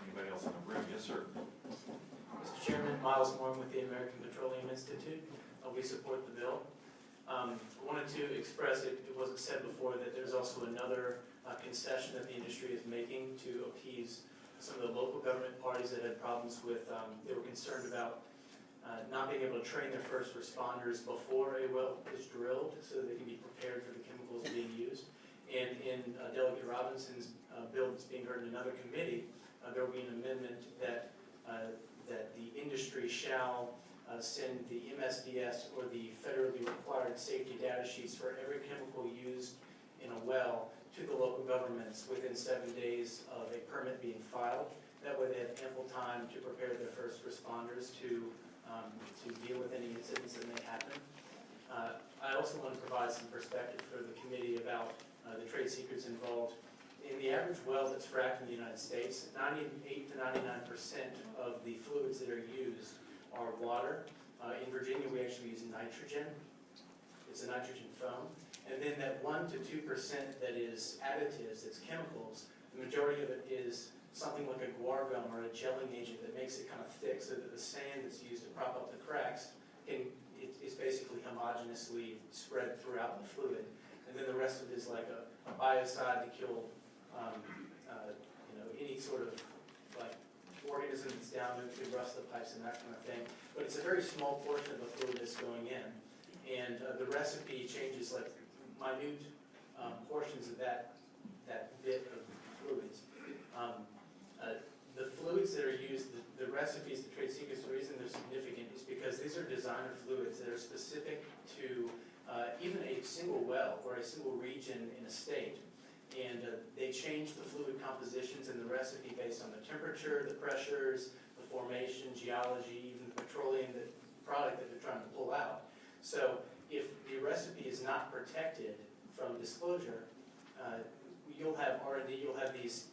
anybody else in the room? Yes, sir. Mr. Chairman, Miles Moore with the American Petroleum Institute. We support the bill. I wanted to express, it wasn't said before, that there's also another concession that the industry is making to appease some of the local government parties that had problems with, they were concerned about not being able to train their first responders before a well is drilled so that they can be prepared for the chemicals being used. And in Delegate Robinson's bill that's being heard in another committee, there will be an amendment that the industry shall send the MSDS or the federally required safety data sheets for every chemical used in a well to the local governments within 7 days of a permit being filed. That way they have ample time to prepare their first responders to deal with any incidents that may happen. I also want to provide some perspective for the committee about the trade secrets involved. In the average well that's fracked in the United States, 98 to 99% of the fluids that are used are water. In Virginia, we actually use nitrogen. It's a nitrogen foam. And then that 1 to 2% that is additives, it's chemicals, the majority of it is something like a guar gum or a gelling agent that makes it kind of thick so that the sand that's used to prop up the cracks is basically homogeneously spread throughout the fluid. And then the rest of it is like a biocide to kill any sort of like organism that's down there could rust the pipes and that kind of thing. But it's a very small portion of the fluid that's going in. And the recipe changes like minute portions of that bit of fluids. The fluids that are used, the recipes, the trade secrets, the reason they're significant is because these are designer fluids that are specific to to even a single well or a single region in a state. And they change the fluid compositions in the recipe based on the temperature, the pressures, the formation, geology, even the petroleum product that they're trying to pull out. So if the recipe is not protected from disclosure, you'll have R&D, you'll have these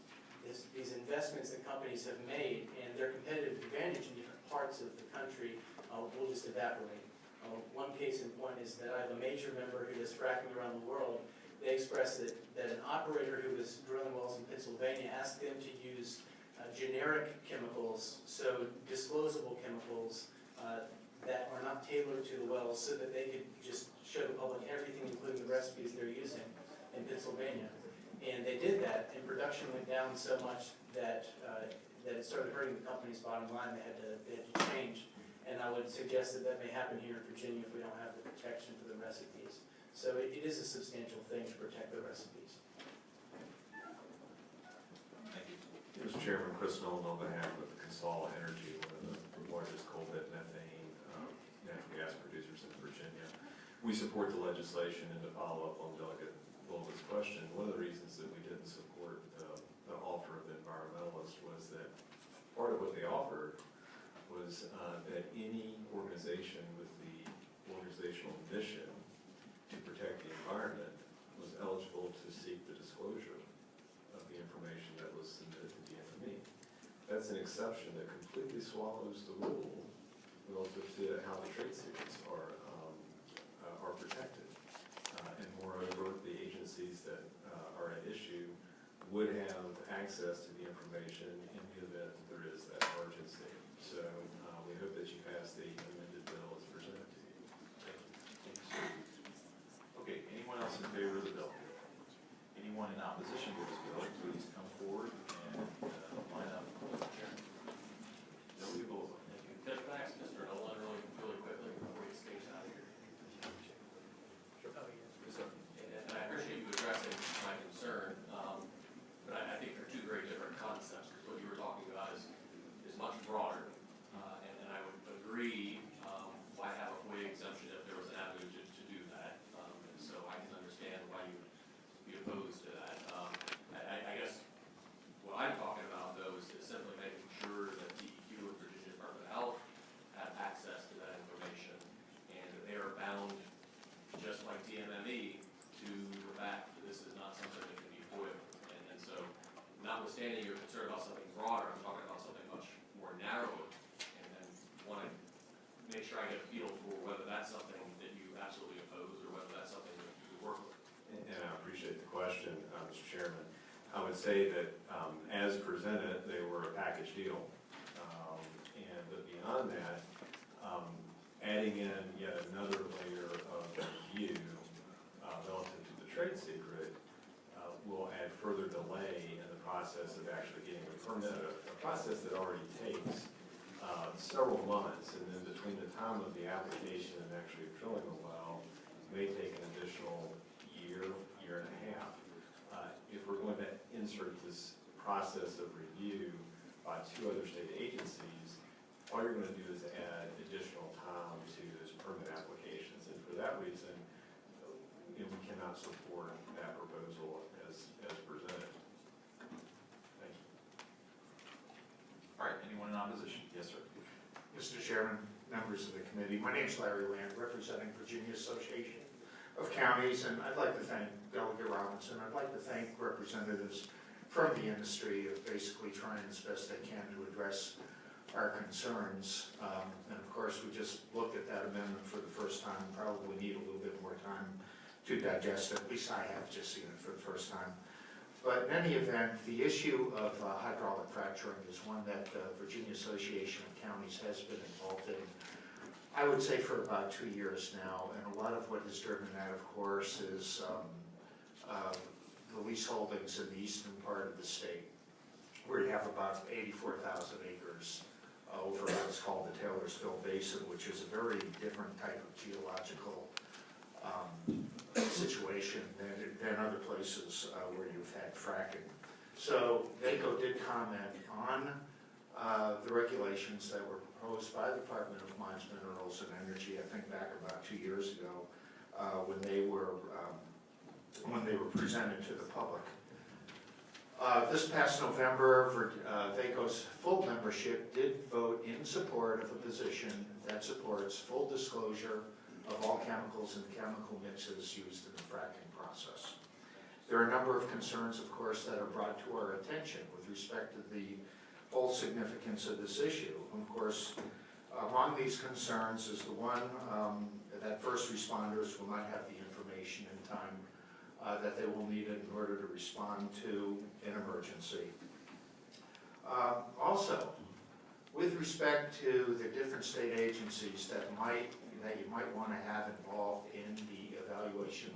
investments that companies have made, and their competitive advantage in different parts of the country will just evaporate. One case in point is that I have a major member who does fracking around the world. They expressed that an operator who was drilling wells in Pennsylvania asked them to use generic chemicals, so disclosable chemicals that are not tailored to the wells, so that they could just show the public everything, including the recipes they're using in Pennsylvania. And they did that, and production went down so much that that it started hurting the company's bottom line. They had to change. And I would suggest that may happen here in Virginia if we don't have the protection for the recipes. So it is a substantial thing to protect the recipes. Thank you. Mr. Chairman, Chris Nolan on behalf of Consol Energy, one of the largest coal bed methane natural gas producers in Virginia. We support the legislation, and to follow up on Delegate Bulga's question, one of the reasons that we didn't support the offer of the environmentalist was that part of what they offered was that any organization with the organizational mission to protect the environment was eligible to seek the disclosure of the information that was submitted to DMME. That's an exception that completely swallows the rule relative to how the trade secrets are protected. And moreover, the agencies that are at issue would have access to the information in the event that there is that emergency. So we hope that you pass the amended bill as presented to you. Thank you. Okay, anyone else in favor of the bill? Anyone in opposition to this bill, please come forward and line up. Delegate Bulga. Thank you. Can I ask Mr. Nolan really quickly before he escapes out of here? And I appreciate you addressing my concern, but I think they're two very different concepts, because what you were talking about is much broader. And I would agree, why have a FOIA exemption if there was an avenue to do that? And so I can understand why you would be opposed to that. I guess what I'm talking about, though, is simply making sure that DEQ and Virginia Department of Health have access to that information, and that they are bound, just like DMME, to the fact that this is not something that can be FOIA. And so, notwithstanding your concern about something broader, I'm talking about something much more narrow, and want to make sure I get a feel for whether that's something that you absolutely oppose, or whether that's something that you work with. And I appreciate the question, Mr. Chairman. I would say that as presented, they were a package deal. But beyond that, adding in yet another layer of review relative to the trade secret will add further delay in the process of actually getting a permit, a process that already takes several months, and then between the time of the application and actually drilling a well, may take an additional year and a half. If we're going to insert this process of review by two other state agencies, all you're going to do is add additional time to those permit applications. And for that reason, we cannot support that proposal as presented. Thank you. All right, anyone in opposition? Yes, sir. Mr. Chairman, members of the committee, my name is Larry Land, representing Virginia Association of Counties, and I'd like to thank Delegate Robinson. I'd like to thank representatives from the industry of basically trying as best they can to address our concerns. And of course, we just looked at that amendment for the first time, probably need a little bit more time to digest it. At least I have just seen it for the first time. But in any event, the issue of hydraulic fracturing is one that Virginia Association of Counties has been involved in, I would say, for about 2 years now. And a lot of what has driven that, of course, is the lease holdings in the eastern part of the state, where you have about 84,000 acres over what's called the Taylorsville Basin, which is a very different type of geological situation than other places where you've had fracking. So VACO did comment on the regulations that were proposed by the Department of Mines, Minerals, and Energy, I think back about 2 years ago. when they were presented to the public. This past November, VACO's full membership did vote in support of a position that supports full disclosure of all chemicals and chemical mixes used in the fracking process. There are a number of concerns, of course, that are brought to our attention with respect to the whole significance of this issue. Of course, among these concerns is the one that first responders will not have the information in time that they will need it in order to respond to an emergency. Also, with respect to the different state agencies that you might want to have involved in the evaluation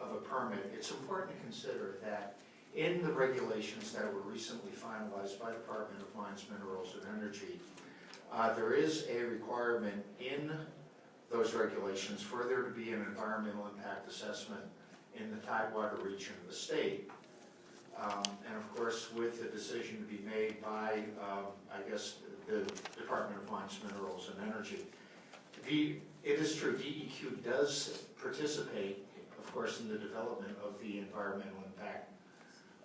of a permit, it's important to consider that in the regulations that were recently finalized by the Department of Mines, Minerals, and Energy, there is a requirement in those regulations for there to be an environmental impact assessment in the Tidewater region of the state. And of course, with the decision to be made by, I guess, the Department of Mines, Minerals, and Energy. It is true, DEQ does participate, of course, in the development of the environmental impact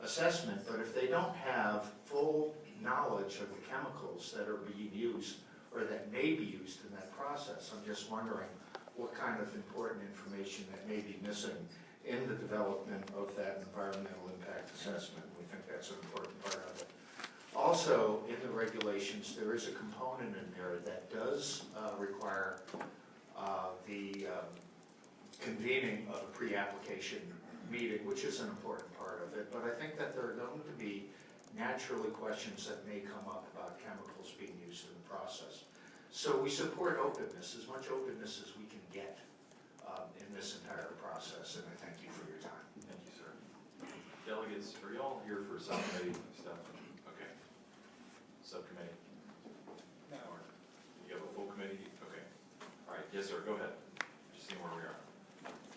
assessment, but if they don't have full knowledge of the chemicals that are being used or that may be used in that process, I'm just wondering what kind of important information that may be missing in the development of that environmental impact assessment. We think that's an important part of it. Also, in the regulations, there is a component in there that does require the convening of a pre-application meeting, which is an important part of it. But I think that there are going to be naturally questions that may come up about chemicals being used in the process. So we support openness, as much openness as we can get in this entire process, and I thank you for your time. Thank you, sir. Delegates, are y'all here for subcommittee stuff? Okay. Subcommittee? No. You have a full committee? Okay. All right, yes, sir, go ahead. Just seeing where we are.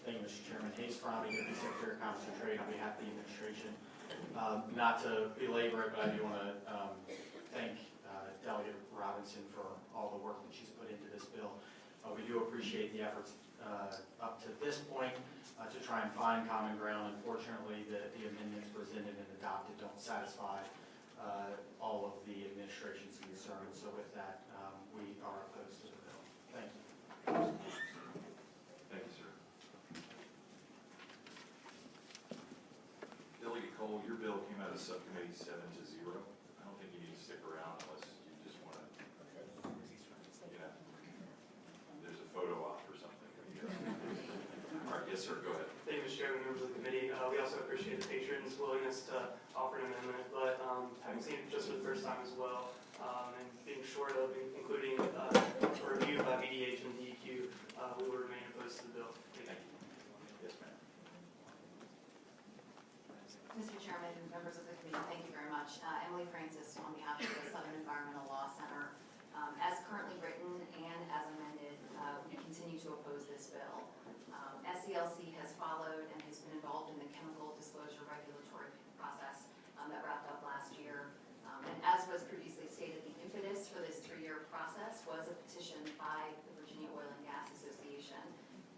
Thank you, Mr. Chairman. Hayes Farley, Deputy Secretary of Commerce and Trade, on behalf of the administration. Not to belabor it, but I do want to thank Delegate Robinson for all the work that she's put into this bill. We do appreciate the efforts up to this point to try and find common ground. Unfortunately, the amendments presented and adopted don't satisfy all of the administration's concerns. So with that, we are opposed to the bill. Thank you. Thank you, sir. Delegate Cole, your bill came out of subcommittee 7-0. I don't think you need to stick around unless you just want to, there's a photo op or something. All right, yes, sir, go ahead. Thank you, Mr. Chairman, members of the committee. We also appreciate the patrons' willingness to offer an amendment, but having seen it just for the first time as well, and being short of including a review by VDH and DEQ, we will remain opposed to the bill. Thank you. Yes, ma'am. Mr. Chairman, members of the committee, thank you very much. Emily Francis on behalf of the Southern Environmental Law Center. As currently written and as amended, we continue to oppose this bill. SCLC has followed and has been involved in the chemical disclosure regulatory process that wrapped up last year. And as was previously stated, the impetus for this 3-year process was a petition by the Virginia Oil and Gas Association.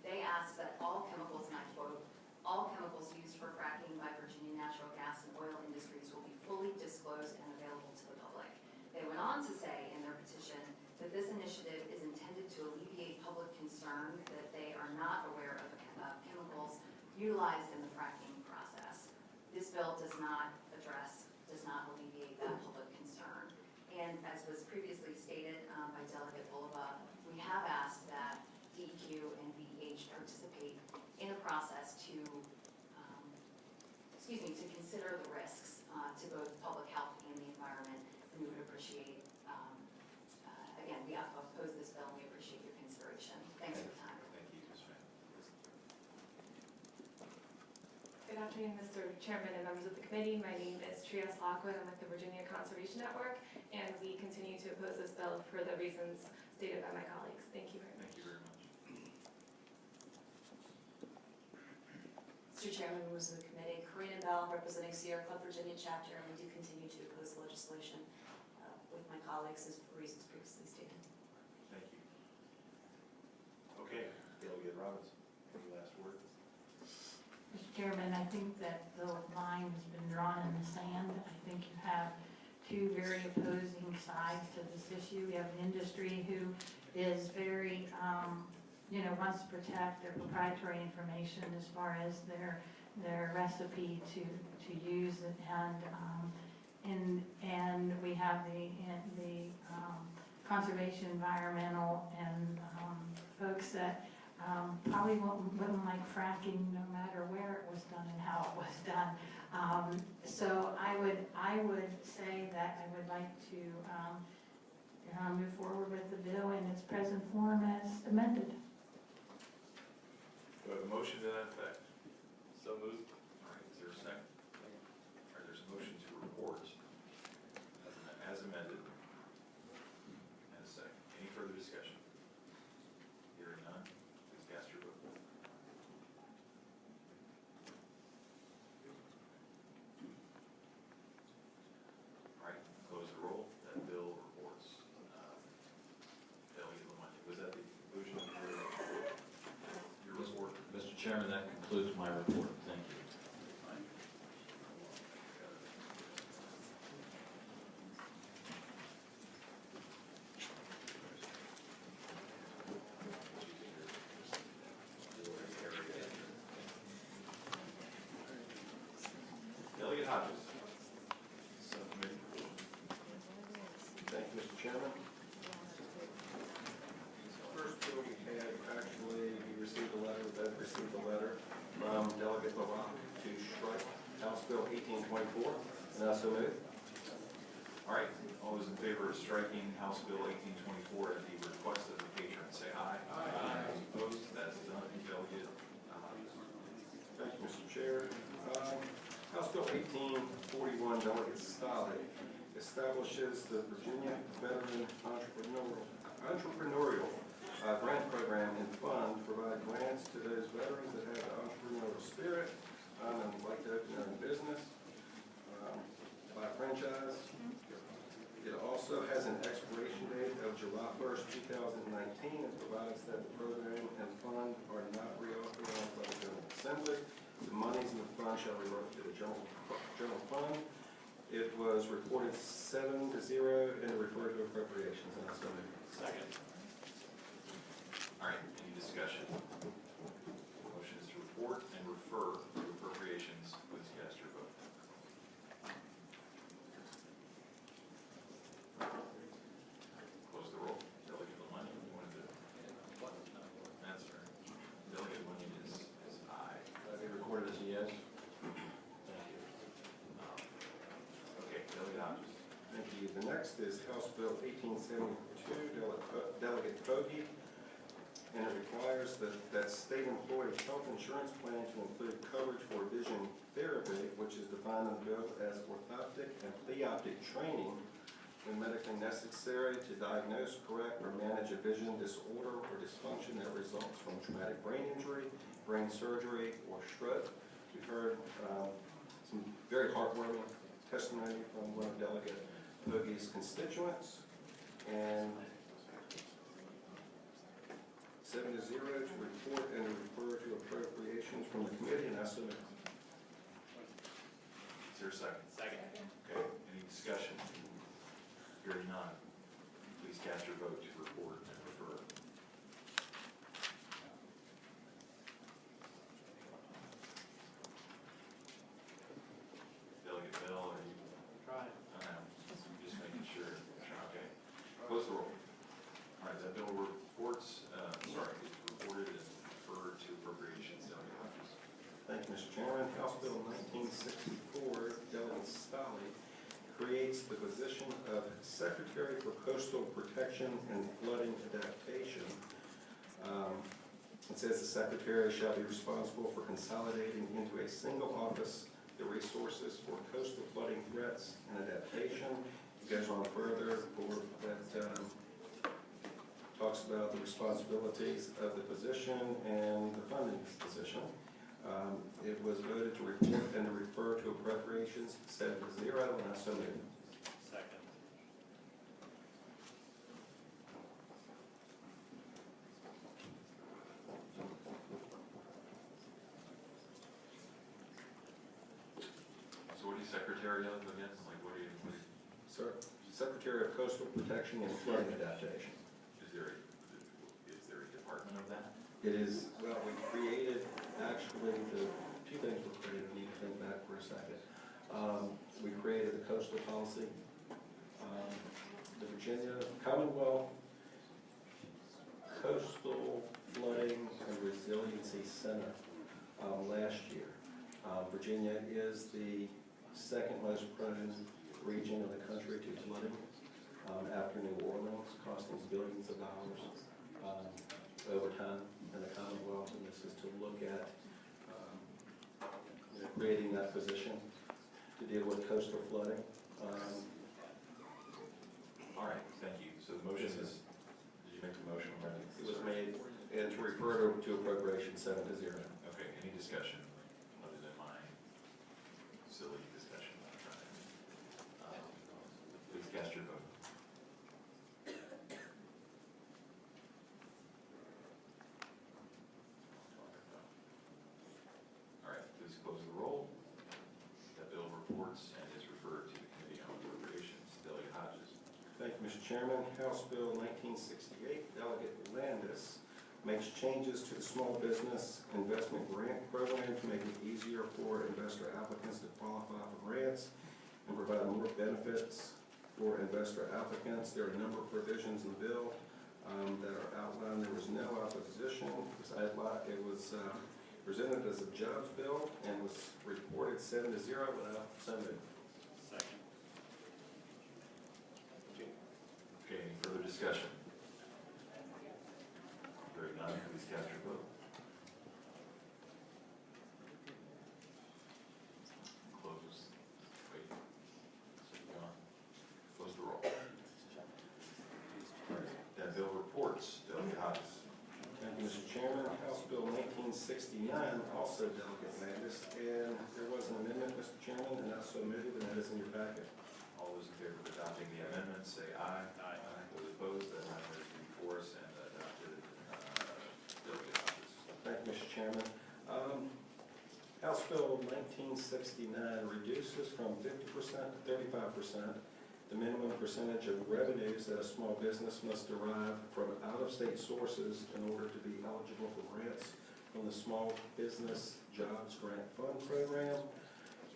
They asked that all chemicals, and I quote, all chemicals used for fracking by Virginia natural gas and oil industries will be fully disclosed and available to the public. They went on to say in their petition that this initiative is intended to alleviate public concern that they are not aware of chemicals utilized in the fracking process. This bill does not alleviate that public concern. And as was previously stated by Delegate Bulova, we have asked that DEQ and VDH participate in a process to consider the risks to both public health and the environment. And we would appreciate, again, we oppose this bill and we appreciate your consideration. Thanks for your time. Thank you, Ms. Francis. Good afternoon, Mr. Chairman and members of the committee. My name is Trias Lockwood. I'm with the Virginia Conservation Network, and we continue to oppose this bill for the reasons stated by my colleagues. Thank you very much. Thank you very much. Mr. Chairman, members of the committee, Karina Bell, representing Sierra Club Virginia chapter, and we do continue to oppose the legislation with my colleagues as for reasons previously stated. Thank you. Okay, Delegate Robinson, any last Chairman, I think that the line has been drawn in the sand. I think you have two very opposing sides to this issue. We have an industry who is very, wants to protect their proprietary information as far as their recipe to use it, and we have the conservation, environmental, and folks that probably wouldn't like fracking no matter where it was done and how it was done. So I would say that I would like to move forward with the bill in its present form as amended. Do I have a motion to that effect? So moved. All right, is there a second? All right, there's a motion to report as amended. And a second. Any further discussion? Hearing none, please cast your vote. All right, close the roll. That bill reports. Delegate Lamont, was that the conclusion of your report? Mr. Chairman, that concludes my report. Thank you. Delegate Hodges. Subcommittee. Thank you, Mr. Chairman. First bill we had, actually, we received a letter, Bev received a letter from Delegate LaRock to strike House Bill 1824, and I so move. All right, all those in favor of striking House Bill 1824 at the request of the patron, say aye. Aye. Those opposed, that's done. Delegate Hodges. Thank you, Mr. Chair. House Bill 1841, Delegate Stolly, establishes the Virginia Veteran Entrepreneurial Grant Program and Fund to provide grants to those veterans that have the entrepreneurial spirit and would like to open their own business, buy a franchise. It also has an expiration date of July 1st, 2019, and provides that the program and fund are not reauthorized by the General Assembly. The monies in the fund shall revert to the general fund. It was reported 7-0 and referred to appropriations, and I so move. Second. All right, any discussion? Motion is to report and refer to appropriations. Please cast your vote. Close the roll. Delegate Lamont, you wanted to? That's right. Delegate Lamont is aye. Be recorded as a yes. Thank you. Okay, Delegate Hodges. Thank you. The next is House Bill 1872, Delegate Fogey, and it requires that state employee health insurance plan to include coverage for vision therapy, which is defined in the bill as orthoptic and pleoptic training when medically necessary to diagnose, correct, or manage a vision disorder or dysfunction that results from traumatic brain injury, brain surgery, or stroke. We've heard some very heartwarming testimony from one of Delegate Fogey's constituents, and 7-0 to report and refer to appropriations from the committee, and I so move. Is there a second? Second. Okay, any discussion? Hearing none, please cast your vote to report and refer. Delegate Bell, are you? Trying. Just making sure. Okay. Close the roll. All right, that bill reports, it's reported and referred to appropriations. Delegate Hodges. Thank you, Mr. Chairman. House Bill 1964, Delegate Stolly, creates the position of Secretary for Coastal Protection and Flooding Adaptation. It says the Secretary shall be responsible for consolidating into a single office the resources for coastal flooding threats and adaptation. It goes on further that talks about the responsibilities of the position and the funding position. It was voted to report and to refer to appropriations 7-0, and I so move. Second. secretary of again? Like, what are you, Sir, Secretary of Coastal Protection and Flooding Adaptation. is there a department of that? It is, well, we created, actually, the two things were created, I need to think back for a second. We created the coastal policy, the Virginia Commonwealth Coastal Flooding and Resiliency Center last year. Virginia is the second most prone region of the country to flooding after New Orleans, costing billions of dollars over time in the Commonwealth, and this is to look at creating that position to deal with coastal flooding. All right, thank you. So the motion is, did you make the motion already? It was made, and to refer to appropriation 7-0. Okay, any discussion other than my silly discussion? Please cast your vote. All right, please close the roll. That bill reports and is referred to the Committee on Appropriations. Delegate Hodges. Thank you, Mr. Chairman. House Bill 1968, Delegate Landis, makes changes to the Small Business Investment Grant Program to make it easier for investor applicants to qualify for grants and provide more benefits for investor applicants. There are a number of provisions in the bill that are outlined. There was no opposition. It was presented as a jobs bill and was reported 7-0 without so moved. Second. Okay, any further discussion? Hearing none, please cast your vote. Close. Wait. Close the roll. That bill reports. Delegate Hodges. Thank you, Mr. Chairman. House Bill 1969, also Delegate Landis, and there was an amendment, Mr. Chairman, and that's so moved, and that is in your packet. All those in favor of adopting the amendment, say aye. Aye. Those opposed, that matter is before us and adopted. Delegate Hodges. Thank you, Mr. Chairman. House Bill 1969 reduces from 50% to 35% the minimum percentage of revenues that a small business must derive from out-of-state sources in order to be eligible for grants from the Small Business Jobs Grant Fund program.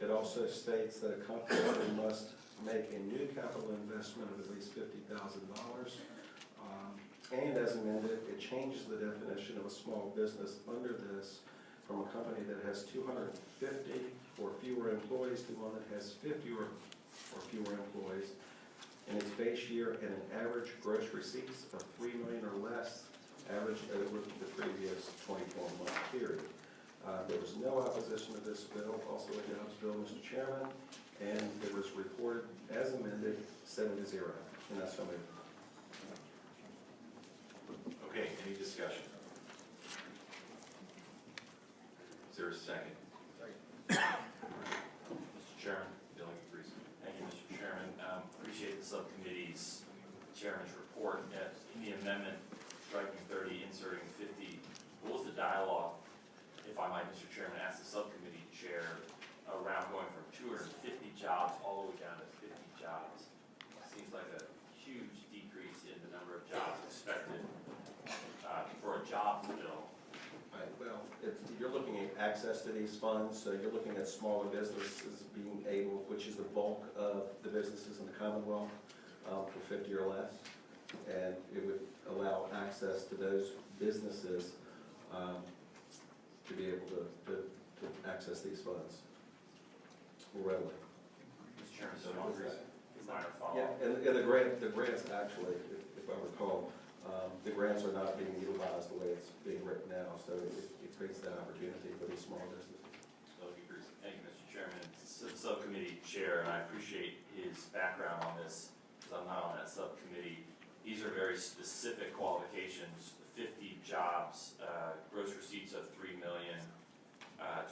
It also states that a company must make a new capital investment of at least $50,000. And as amended, it changes the definition of a small business under this from a company that has 250 or fewer employees to one that has 50 or fewer employees in its base year and an average gross receipts of $3 million or less averaged over the previous 24-month period. There was no opposition to this bill, also a jobs bill, Mr. Chairman, and it was reported as amended 7-0, and that's so moved. Okay, any discussion? Is there a second? Mr. Chairman, Delegate Friesen. Thank you, Mr. Chairman. Appreciate the subcommittee's chairman's report. In the amendment, striking 30, inserting 50, what was the dialogue, if I might, Mr. Chairman, ask the subcommittee chair around going from 250 jobs all the way down to 50 jobs? Seems like a huge decrease in the number of jobs expected for a jobs bill. Right, well, you're looking at access to these funds, so you're looking at smaller businesses being able, which is the bulk of the businesses in the Commonwealth, for 50 or less. And it would allow access to those businesses to be able to access these funds more readily. Mr. Chairman, so minor follow-up. Yeah, and the grants actually, if I recall, the grants are not being utilized the way it's being written now, so it creates that opportunity for these small businesses. Thank you, Mr. Chairman. Subcommittee chair, and I appreciate his background on this, because I'm not on that subcommittee. These are very specific qualifications, 50 jobs, gross receipts of $3 million,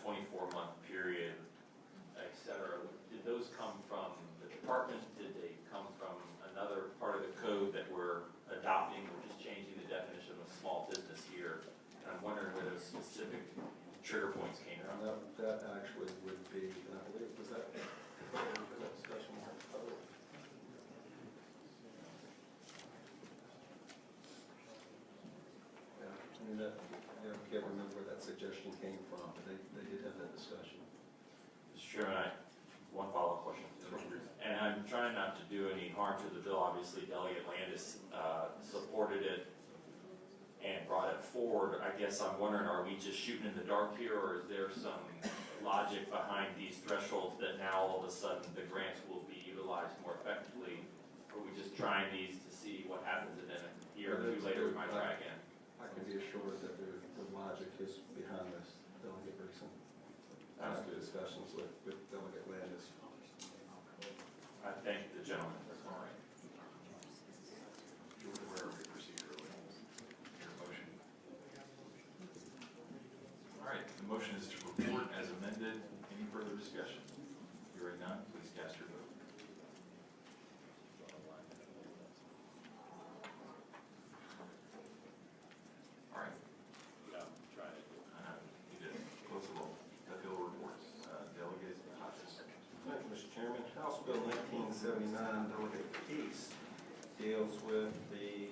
24-month period, et cetera. Did those come from the department? Did they come from another part of the code that we're adopting? We're just changing the definition of a small business here. And I'm wondering where those specific trigger points came from. That actually would be, and I believe, was that Discussion. Yeah, I mean, that, I can't remember where that suggestion came from, but they did have that discussion. Mr. Chairman, one follow-up question. And I'm trying not to do any harm to the bill. Obviously, Delegate Landis supported it and brought it forward. I guess I'm wondering, are we just shooting in the dark here, or is there some logic behind these thresholds that now all of a sudden the grants will be utilized more effectively? Or are we just trying these to see what happens, and then a year or two later we might try again? I can be assured that the logic is behind this, Delegate Reason. After discussions with Delegate Landis. I thank the gentleman. That's all right. You're aware of your procedure, your motion. All right, the motion is to report as amended. Any further discussion? Hearing none, please cast your vote. All right. Yeah, try it. You did. Close the roll. The bill reports. Delegate Hodges. Thank you, Mr. Chairman. House Bill 1979, Delegate Peace, deals with the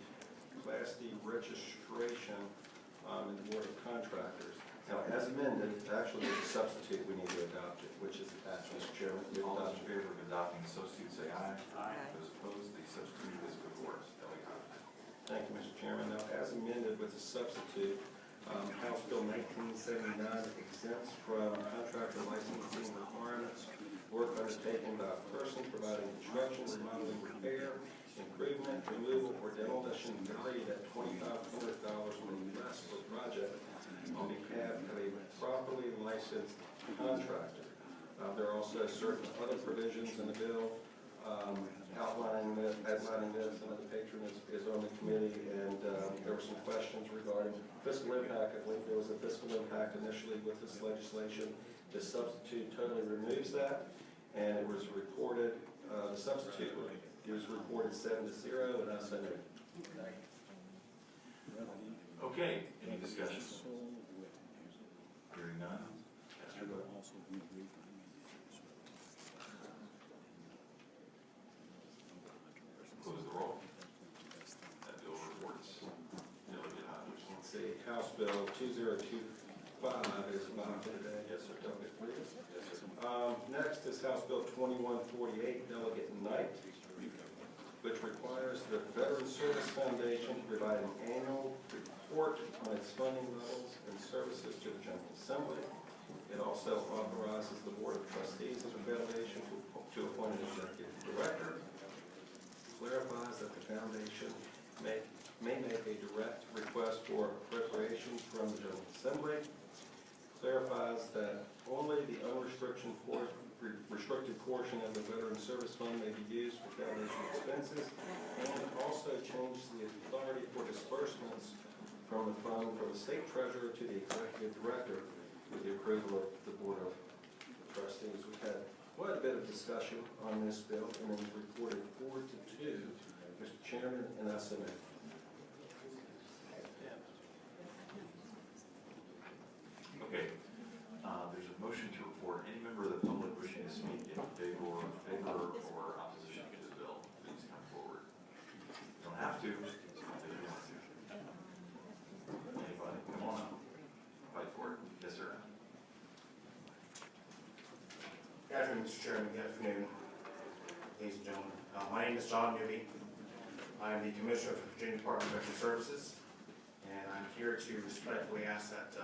Class D registration in the Board of Contractors. Now, as amended, actually there's a substitute we need to adopt it, which is attached, Mr. Chairman. All those in favor of adopting the substitute say aye. Aye. Those opposed, the substitute is before us. Delegate Hodges. Thank you, Mr. Chairman. Now, as amended with the substitute, House Bill 1979 exempts from contractor licensing requirements work undertaken by a person providing construction, remodeling, repair, improvement, removal, or demolition valued at $2,500 or less per project on behalf of a properly licensed contractor. There are also certain other provisions in the bill outlining this, and the patron is on the committee, and there were some questions regarding fiscal impact. I believe there was a fiscal impact initially with this legislation. The substitute totally removes that, and it was reported, the substitute was reported 7-0, and I so moved. Okay, any discussion? Hearing none, cast your vote. Close the roll. That bill reports. Delegate Hodges. Let's see, House Bill 2025 is adopted today. Yes, sir. Delegate Reeves. Yes, sir. Next is House Bill 2148, Delegate Knight, which requires the Veterans Service Foundation to provide an annual report on its funding levels and services to the General Assembly. It also authorizes the Board of Trustees of the Foundation to appoint an executive director. Clarifies that the foundation may make a direct request for appropriations from the General Assembly. Clarifies that only the unrestricted restricted portion of the Veteran Service Fund may be used for foundation expenses, and also changes the authority for disbursements from the fund from the state treasurer to the executive director with the approval of the Board of Trustees. We've had quite a bit of discussion on this bill, and it was reported 4-2, Mr. Chairman, and I submit. Okay, there's a motion to report. Any member of the public wishing to speak in favor or opposition to the bill, please come forward. You don't have to, if you want to. Anybody, come on up. Fight for it. Yes, sir. Good afternoon, Mr. Chairman. Good afternoon, ladies and gentlemen. My name is John Newby. I am the Commissioner for the Virginia Department of Veteran Services, and I'm here to respectfully ask that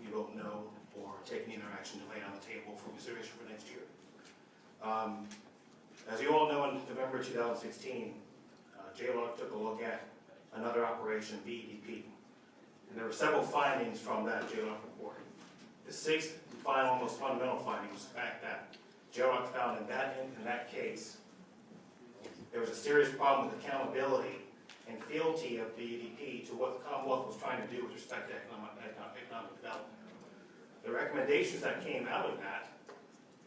you vote no or take any interaction to lay on the table for consideration for next year. As you all know, in November 2016, JLOC took a look at another operation, VEDP, and there were several findings from that JLOC report. The sixth and final, most fundamental finding was the fact that JLOC found in that case there was a serious problem with accountability and fealty of VEDP to what the Commonwealth was trying to do with respect to economic development. The recommendations that came out of that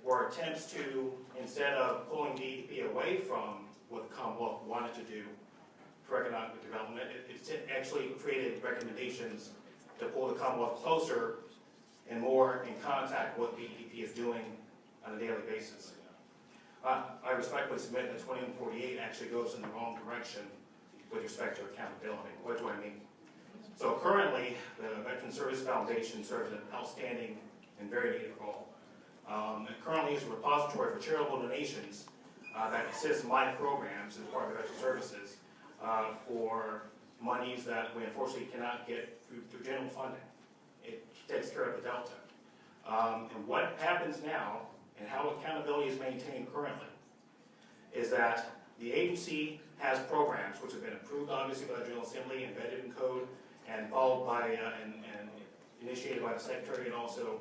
were attempts to, instead of pulling VEDP away from what the Commonwealth wanted to do for economic development, it actually created recommendations to pull the Commonwealth closer and more in contact with what VEDP is doing on a daily basis. I respectfully submit that 2148 actually goes in the wrong direction with respect to accountability. What do I mean? So currently, the Veteran Service Foundation serves an outstanding and very needed role. It currently is a repository for charitable donations that assists my programs as part of Veteran Services for monies that we unfortunately cannot get through general funding. It takes care of the delta. And what happens now, and how accountability is maintained currently, is that the agency has programs which have been approved obviously by the General Assembly, embedded in code, and followed by and initiated by the Secretary and also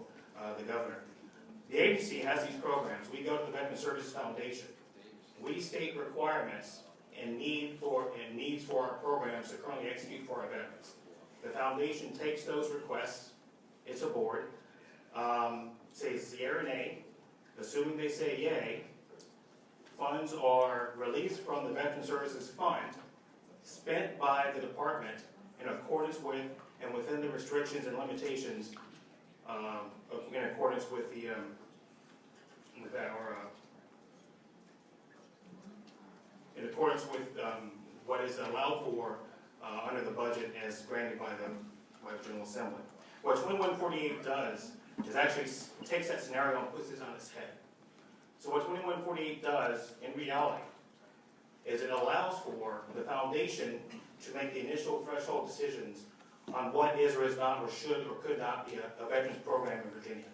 the Governor. The agency has these programs. We go to the Veteran Services Foundation. We state requirements and needs for our programs to currently execute for our veterans. The foundation takes those requests. It's a board. Says yea or nay. Assuming they say yay, funds are released from the Veteran Services Fund, spent by the department in accordance with and within the restrictions and limitations in accordance with the in accordance with what is allowed for under the budget as granted by the General Assembly. What 2148 does is actually takes that scenario and puts it on its head. So what 2148 does in reality is it allows for the foundation to make the initial threshold decisions on what is or is not or should or could not be a veterans program in Virginia.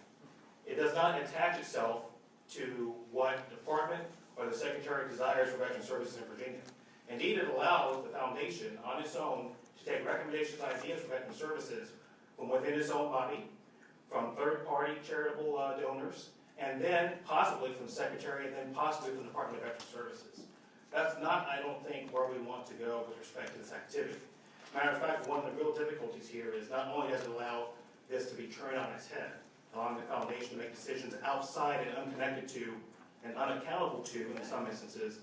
It does not attach itself to what department or the Secretary desires for veteran services in Virginia. Indeed, it allows the foundation on its own to take recommendations, ideas for veteran services from within its own body, from third-party charitable donors, and then possibly from the Secretary, and then possibly from the Department of Veteran Services. That's not, I don't think, where we want to go with respect to this activity. Matter of fact, one of the real difficulties here is not only does it allow this to be turned on its head, allowing the foundation to make decisions outside and unconnected to and unaccountable to, in some instances,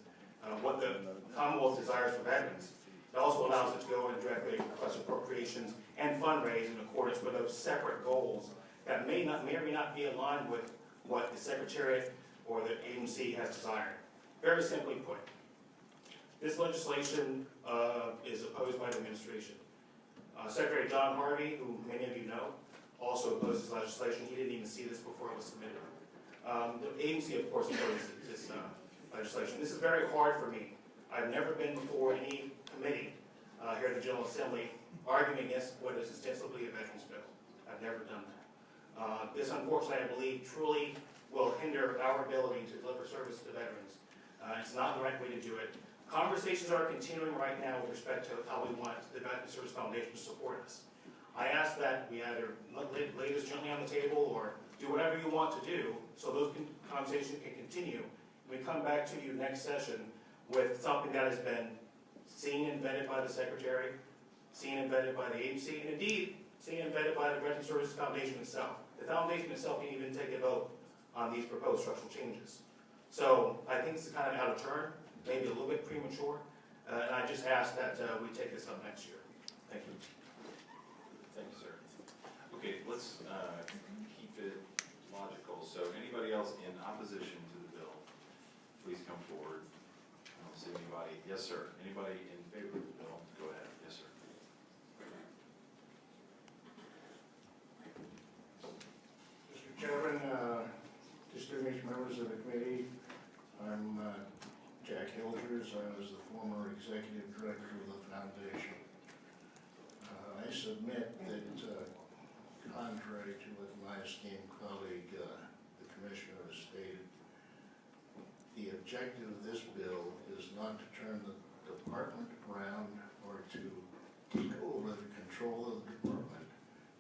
what the Commonwealth desires for veterans. It also allows it to go and directly request appropriations and fundraise in accordance with those separate goals that may or may not be aligned with what the Secretariat or the agency has desired. Very simply put, this legislation is opposed by the administration. Secretary John Harvey, who many of you know, also opposed this legislation. He didn't even see this before it was submitted. The agency, of course, opposed this legislation. This is very hard for me. I've never been before any committee here at the General Assembly arguing against what is ostensibly a veterans bill. I've never done that. This, unfortunately, I believe, truly will hinder our ability to deliver service to veterans. It's not the right way to do it. Conversations are continuing right now with respect to how we want the Veteran Service Foundation to support us. I ask that we either lay this gently on the table or do whatever you want to do so those conversations can continue. We come back to you next session with something that has been seen and vetted by the Secretary, seen and vetted by the agency, and indeed seen and vetted by the Veteran Services Foundation itself. The foundation itself didn't even take a vote on these proposed structural changes. So I think this is kind of out of turn, maybe a little bit premature, and I just ask that we take this up next year. Thank you. Thank you, sir. Okay, let's keep it logical. So anybody else in opposition to the bill, please come forward. I don't see anybody. Yes, sir. Anybody in favor of the bill? Go ahead. Yes, sir. Mr. Chairman, distinguished members of the committee, I'm Jack Hilgers. I was the former executive director of the foundation. I submit that, contrary to what my esteemed colleague, the commissioner, has stated, the objective of this bill is not to turn the department around or to take over the control of the department,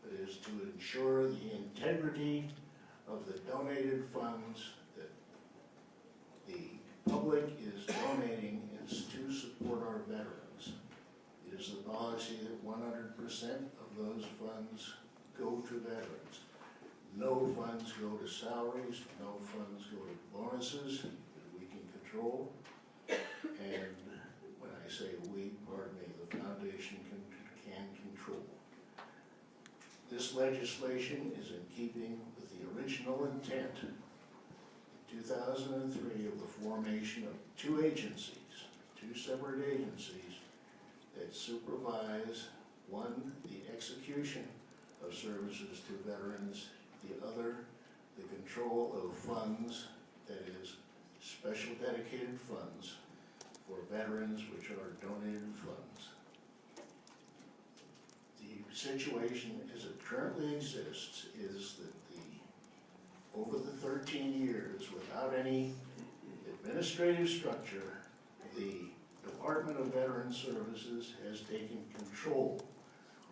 but is to ensure the integrity of the donated funds that the public is donating is to support our veterans. It is the policy that 100% of those funds go to veterans. No funds go to salaries, no funds go to bonuses that we can control. And when I say we, pardon me, the foundation can control. This legislation is in keeping with the original intent 2003 of the formation of two agencies, two separate agencies that supervise, one, the execution of services to veterans, the other, the control of funds, that is, special dedicated funds for veterans, which are donated funds. The situation as it currently exists is that over the 13 years, without any administrative structure, the Department of Veterans Services has taken control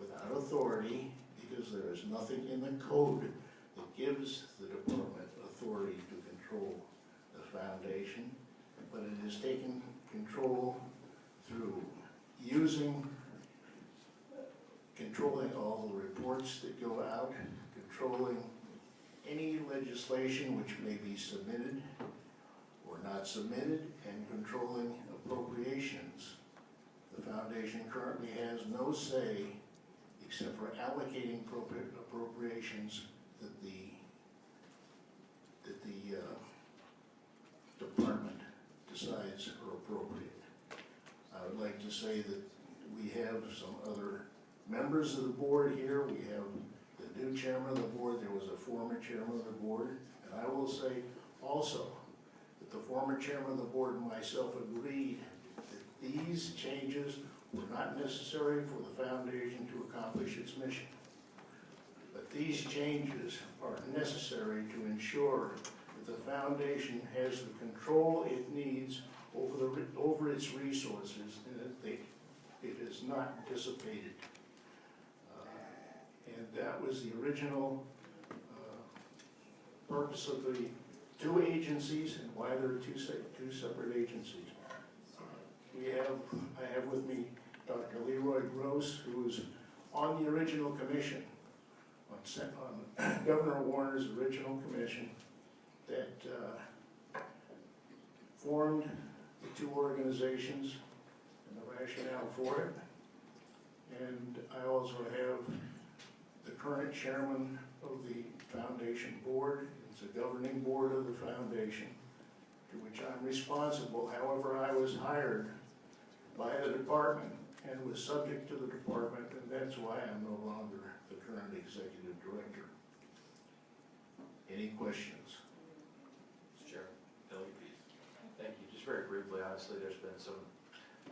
without authority, because there is nothing in the code that gives the department authority to control the foundation, but it has taken control through controlling all the reports that go out, controlling any legislation which may be submitted or not submitted, and controlling appropriations. The foundation currently has no say except for allocating appropriations that the department decides are appropriate. I would like to say that we have some other members of the board here. We have the new chairman of the board. There was a former chairman of the board. And I will say also that the former chairman of the board and myself agreed that these changes were not necessary for the foundation to accomplish its mission. But these changes are necessary to ensure that the foundation has the control it needs over its resources, and that it is not dissipated. And that was the original purpose of the two agencies and why there are two separate agencies. I have with me Dr. Leroy Gross, who was on the original commission, on Governor Warner's original commission that formed the two organizations and the rationale for it. And I also have the current chairman of the foundation board. It's a governing board of the foundation, to which I'm responsible. However, I was hired by the department and was subject to the department, and that's why I'm no longer the current executive director. Any questions? Mr. Chairman, thank you. Just very briefly, obviously there's been some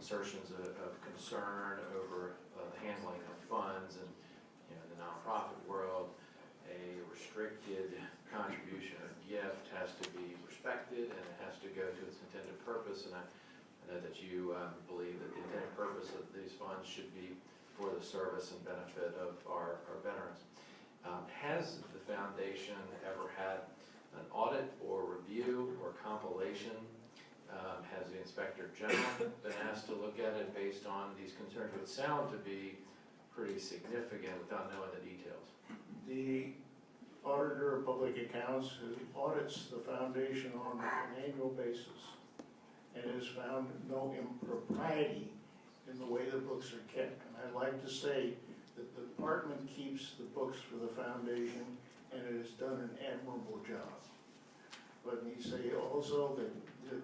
assertions of concern over the handling of funds, and in the nonprofit world, a restricted contribution or gift has to be respected and it has to go to its intended purpose. And I know that you believe that the intended purpose of these funds should be for the service and benefit of our veterans. Has the foundation ever had an audit or review or compilation? Has the Inspector General been asked to look at it based on these concerns, which sound to be pretty significant without knowing the details? The Auditor of Public Accounts audits the foundation on an annual basis and has found no impropriety in the way the books are kept. And I'd like to say that the department keeps the books for the foundation, and it has done an admirable job. Let me say also that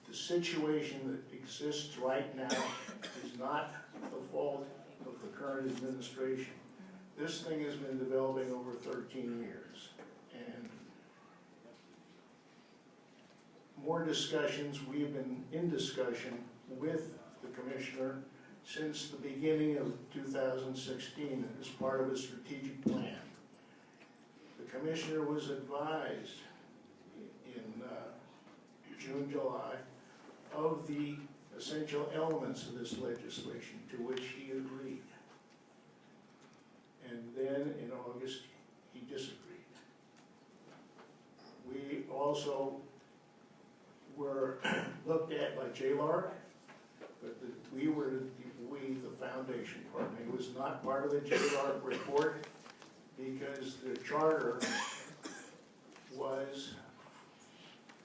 the situation that exists right now is not the fault of the current administration. This thing has been developing over 13 years. And more discussions, we have been in discussion with the commissioner since the beginning of 2016 as part of a strategic plan. The commissioner was advised in June, July, of the essential elements of this legislation, to which he agreed. And then in August, he disagreed. We also were looked at by JLARC, but we, the foundation department, it was not part of the JLARC report because the charter was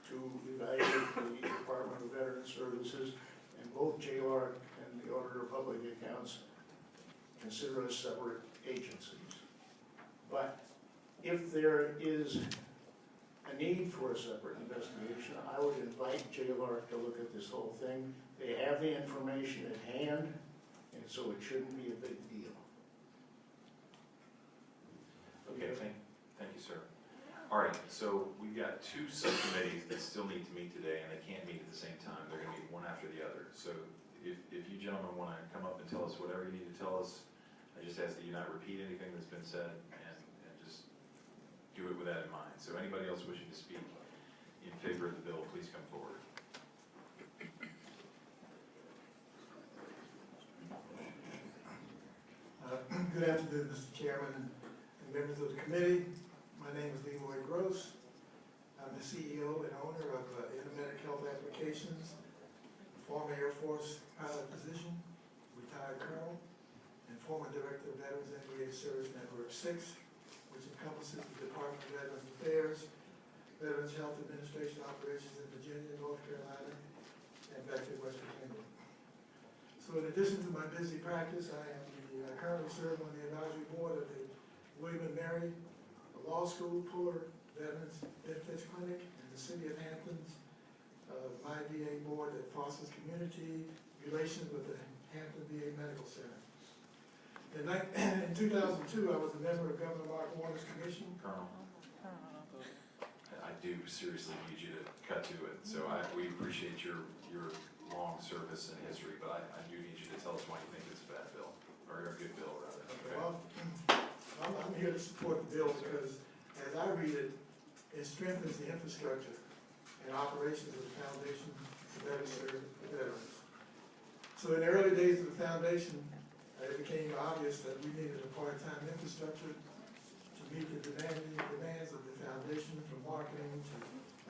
to evaluate the Department of Veterans Services, and both JLARC and the Auditor of Public Accounts consider us separate agencies. But if there is a need for a separate investigation, I would invite JLARC to look at this whole thing. They have the information at hand, and so it shouldn't be a big deal. Okay, thank you, sir. All right, so we've got two subcommittees that still need to meet today, and they can't meet at the same time. They're gonna meet one after the other. So if you gentlemen wanna come up and tell us whatever you need to tell us, I just ask that you not repeat anything that's been said, and just do it with that in mind. So anybody else wishing to speak in favor of the bill, please come forward. Good afternoon, Mr. Chairman and members of the committee. My name is Leroy Gross. I'm the CEO and owner of Intermedic Health Applications, former Air Force pilot position, retired colonel, and former director of Veterans Integrated Service Network 6, which encompasses the Department of Veterans Affairs, Veterans Health Administration operations in Virginia, North Carolina, and Bedford, West Virginia. So in addition to my busy practice, I currently serve on the advisory board of the William & Mary Law School Puller Veterans Benefits Clinic in the city of Hamptons, my VA board that fosters community relations with the Hampton VA Medical Center. In 2002, I was a member of Governor Mark Warner's commission. Colonel, I do seriously need you to cut to it. So we appreciate your long service and history, but I do need you to tell us why you think it's a bad bill, or a good bill, rather. Okay. Well, I'm here to support the bill because, as I read it, it strengthens the infrastructure and operations of the foundation to better serve the veterans. So in the early days of the foundation, it became obvious that we needed a part-time infrastructure to meet the demands of the foundation, from marketing to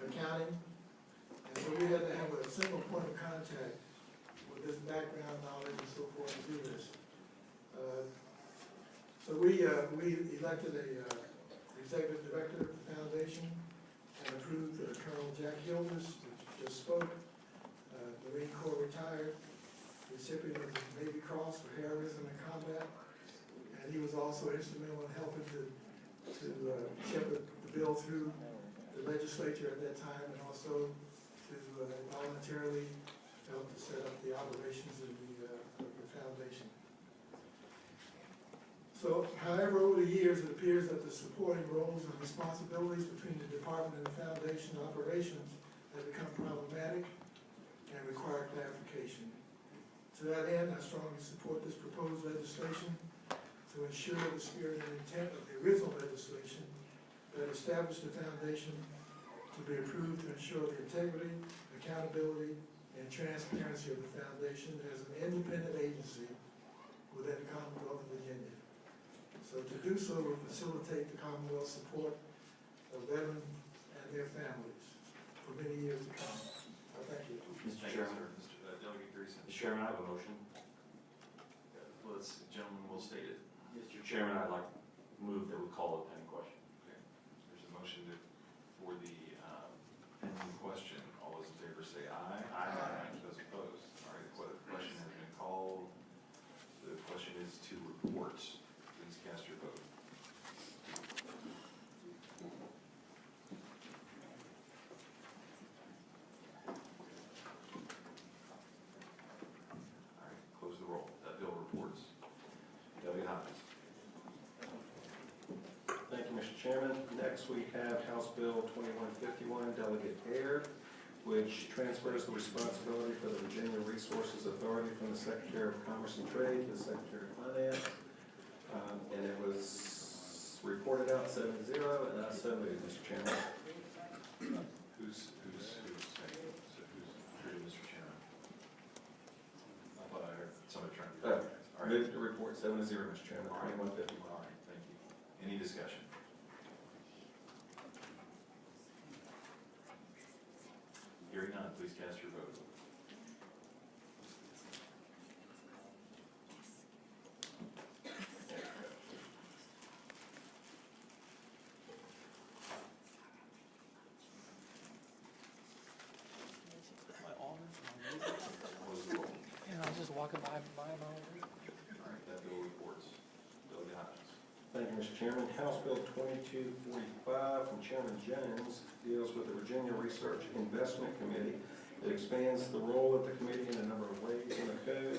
accounting. And so we had to have a single point of contact with this background knowledge and so forth to do this. So we elected a executive director of the foundation and approved Colonel Jack Hilders, who just spoke, Marine Corps retired, recipient of the Navy Cross for heroism in combat, and he was also instrumental in helping to shepherd the bill through the legislature at that time, and also to voluntarily help to set up the operations of the foundation. So, however, over the years, it appears that the supporting roles and responsibilities between the department and the foundation operations have become problematic and require clarification. To that end, I strongly support this proposed legislation to ensure the spirit and intent of the original legislation that established the foundation to be approved to ensure the integrity, accountability, and transparency of the foundation as an independent agency within the Commonwealth of Virginia. So to do so will facilitate the Commonwealth's support of veterans and their families for many years to come. Thank you. Mr. Chairman. Delegate Greason. Mr. Chairman, I have a motion. Gentlemen will state it. Mr. Chairman, I'd like to move that we call it pending question. Okay. There's a motion for the pending question. All those in favor say aye. Aye. Those opposed. All right, the question has been called. The question is to report. Please cast your vote. All right, close the roll. That bill reports. Delegate Hopkins. Thank you, Mr. Chairman. Next, we have House Bill 2151, Delegate Air, which transfers the responsibility for the Virginia Resources Authority from the Secretary of Commerce and Trade to the Secretary of Finance. And it was reported out 7-0, and I so move, Mr. Chairman. Who's saying, so who's through, Mr. Chairman? I thought I heard somebody trying to be recognized. All right. Move to report 7-0, Mr. Chairman, 2151. All right, thank you. Any discussion? Hearing none, please cast your vote. Close the roll. Yeah, I was just walking by my All right, that bill reports. Delegate Hopkins. Thank you, Mr. Chairman. House Bill 2245 from Chairman Jones deals Research Investment Committee. It expands the role of the committee in a number of ways in the code.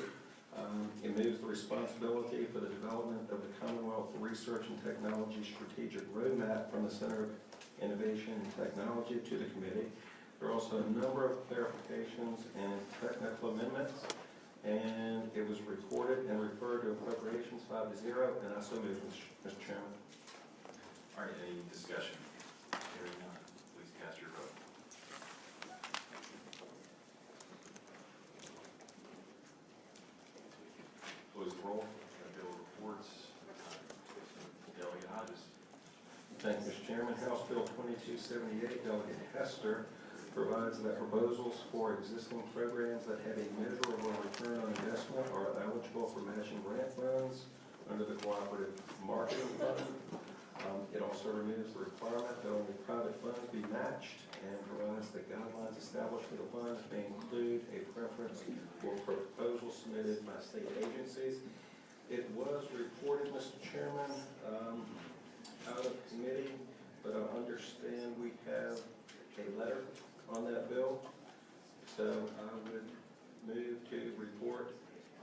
It moves the responsibility for the development of the Commonwealth Research and Technology Strategic Roadmap from the Center of Innovation and Technology to the committee. There are also a number of clarifications and technical amendments, and it was reported and referred to appropriations 5-0, and I so move, Mr. Chairman. All right, any discussion? Hearing none, please cast your vote. Close the roll. Bill reports. Delegate Hodges. Thank you, Mr. Chairman. House Bill 2278, Delegate Hester, provides that proposals for existing programs that have a measurable return on investment are eligible for matching grant funds under the Cooperative Marketing Fund. It also removes the requirement that only private funds be matched and provides that guidelines established for the funds may include a preference for proposals submitted by state agencies. It was reported, Mr. Chairman, out of committee, but I understand we have a letter on that bill. So I would move to report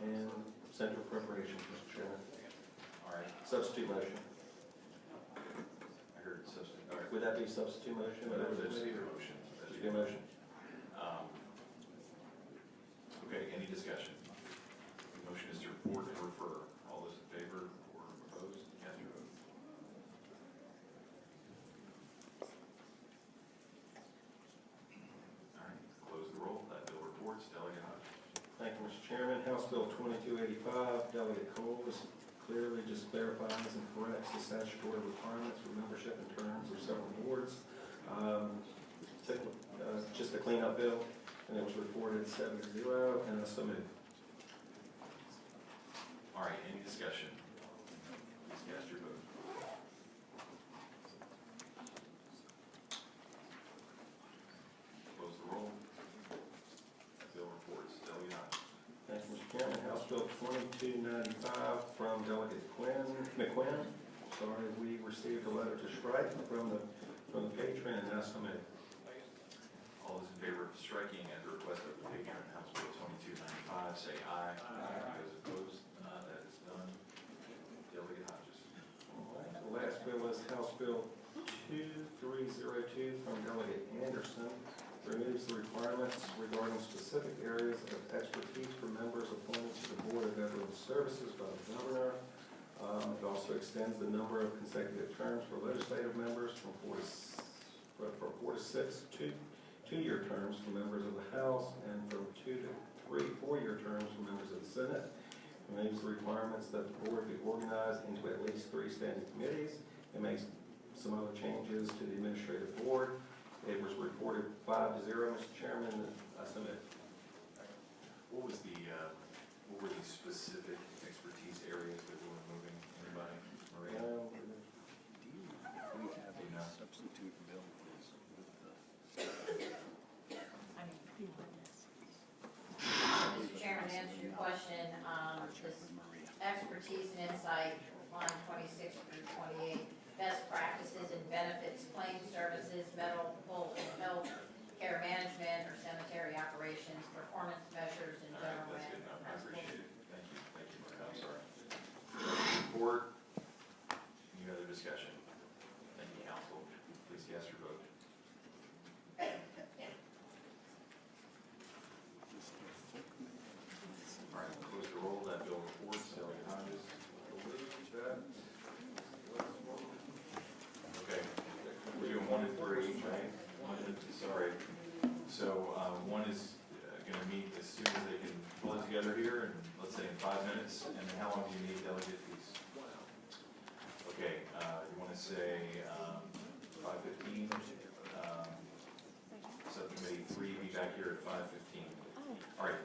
and send to appropriations, Mr. Chairman. All right. Substitute motion. I heard substitute. All right. Would that be substitute motion? No, that was your motion. That's your motion. Okay, any discussion? The motion is to report and refer. All those in favor or opposed, cast your vote. All right, close the roll. That bill reports. Delegate Hodges. Thank you, Mr. Chairman. House Bill 2285, Delegate Cole, clearly just clarifies and corrects the statutory requirements for membership in terms of several boards. Just a cleanup bill, and it was reported 7-0, and I so move. All right, any discussion? Please cast your vote. Close the roll. That bill reports. Delegate Hodges. Thank you, Mr. Chairman. House Bill 2295 from Delegate McQuinn. Sorry, we received a letter to strike from the patron, and I so move. All those in favor of striking at the request of the patron, House Bill 2295, say aye. Aye. Those opposed, that is done. Delegate Hodges. All right, the last bill is House Bill 2302 from Delegate Anderson. Removes the requirements regarding specific areas of expertise for members appointed to the Board of Veterans Services by the Governor. It also extends the number of consecutive terms for legislative members from 4 to 6 two-year terms for members of the House, and from 2 to 3 four-year terms for members of the Senate. It makes the requirements that the board be organized into at least 3 standing committees. It makes some other changes to the administrative board. It was reported 5-0, Mr. Chairman, and I submit. What were the specific expertise areas that we were moving? Anybody? Maria? We have a substitute bill is with the. Mr. Chairman, to answer your question, this expertise and insight, line 26 through 28, best practices in benefits, claims services, medical and health care management, or cemetery operations, performance measures, and general. That's good enough. I appreciate it. Thank you, Maria. I'm sorry. Report. Any other discussion? Thank you, council. Please cast your vote. All right, close the roll. That bill reports. Delegate Hodges. Okay, we're doing 1 and 3, right? Sorry. So one is going to meet as soon as they can pull it together here, and let's say in 5 minutes. And how long do you need, Delegate? Please. Okay, you want to say 5:15? Subcommittee 3 be back here at 5:15. All right.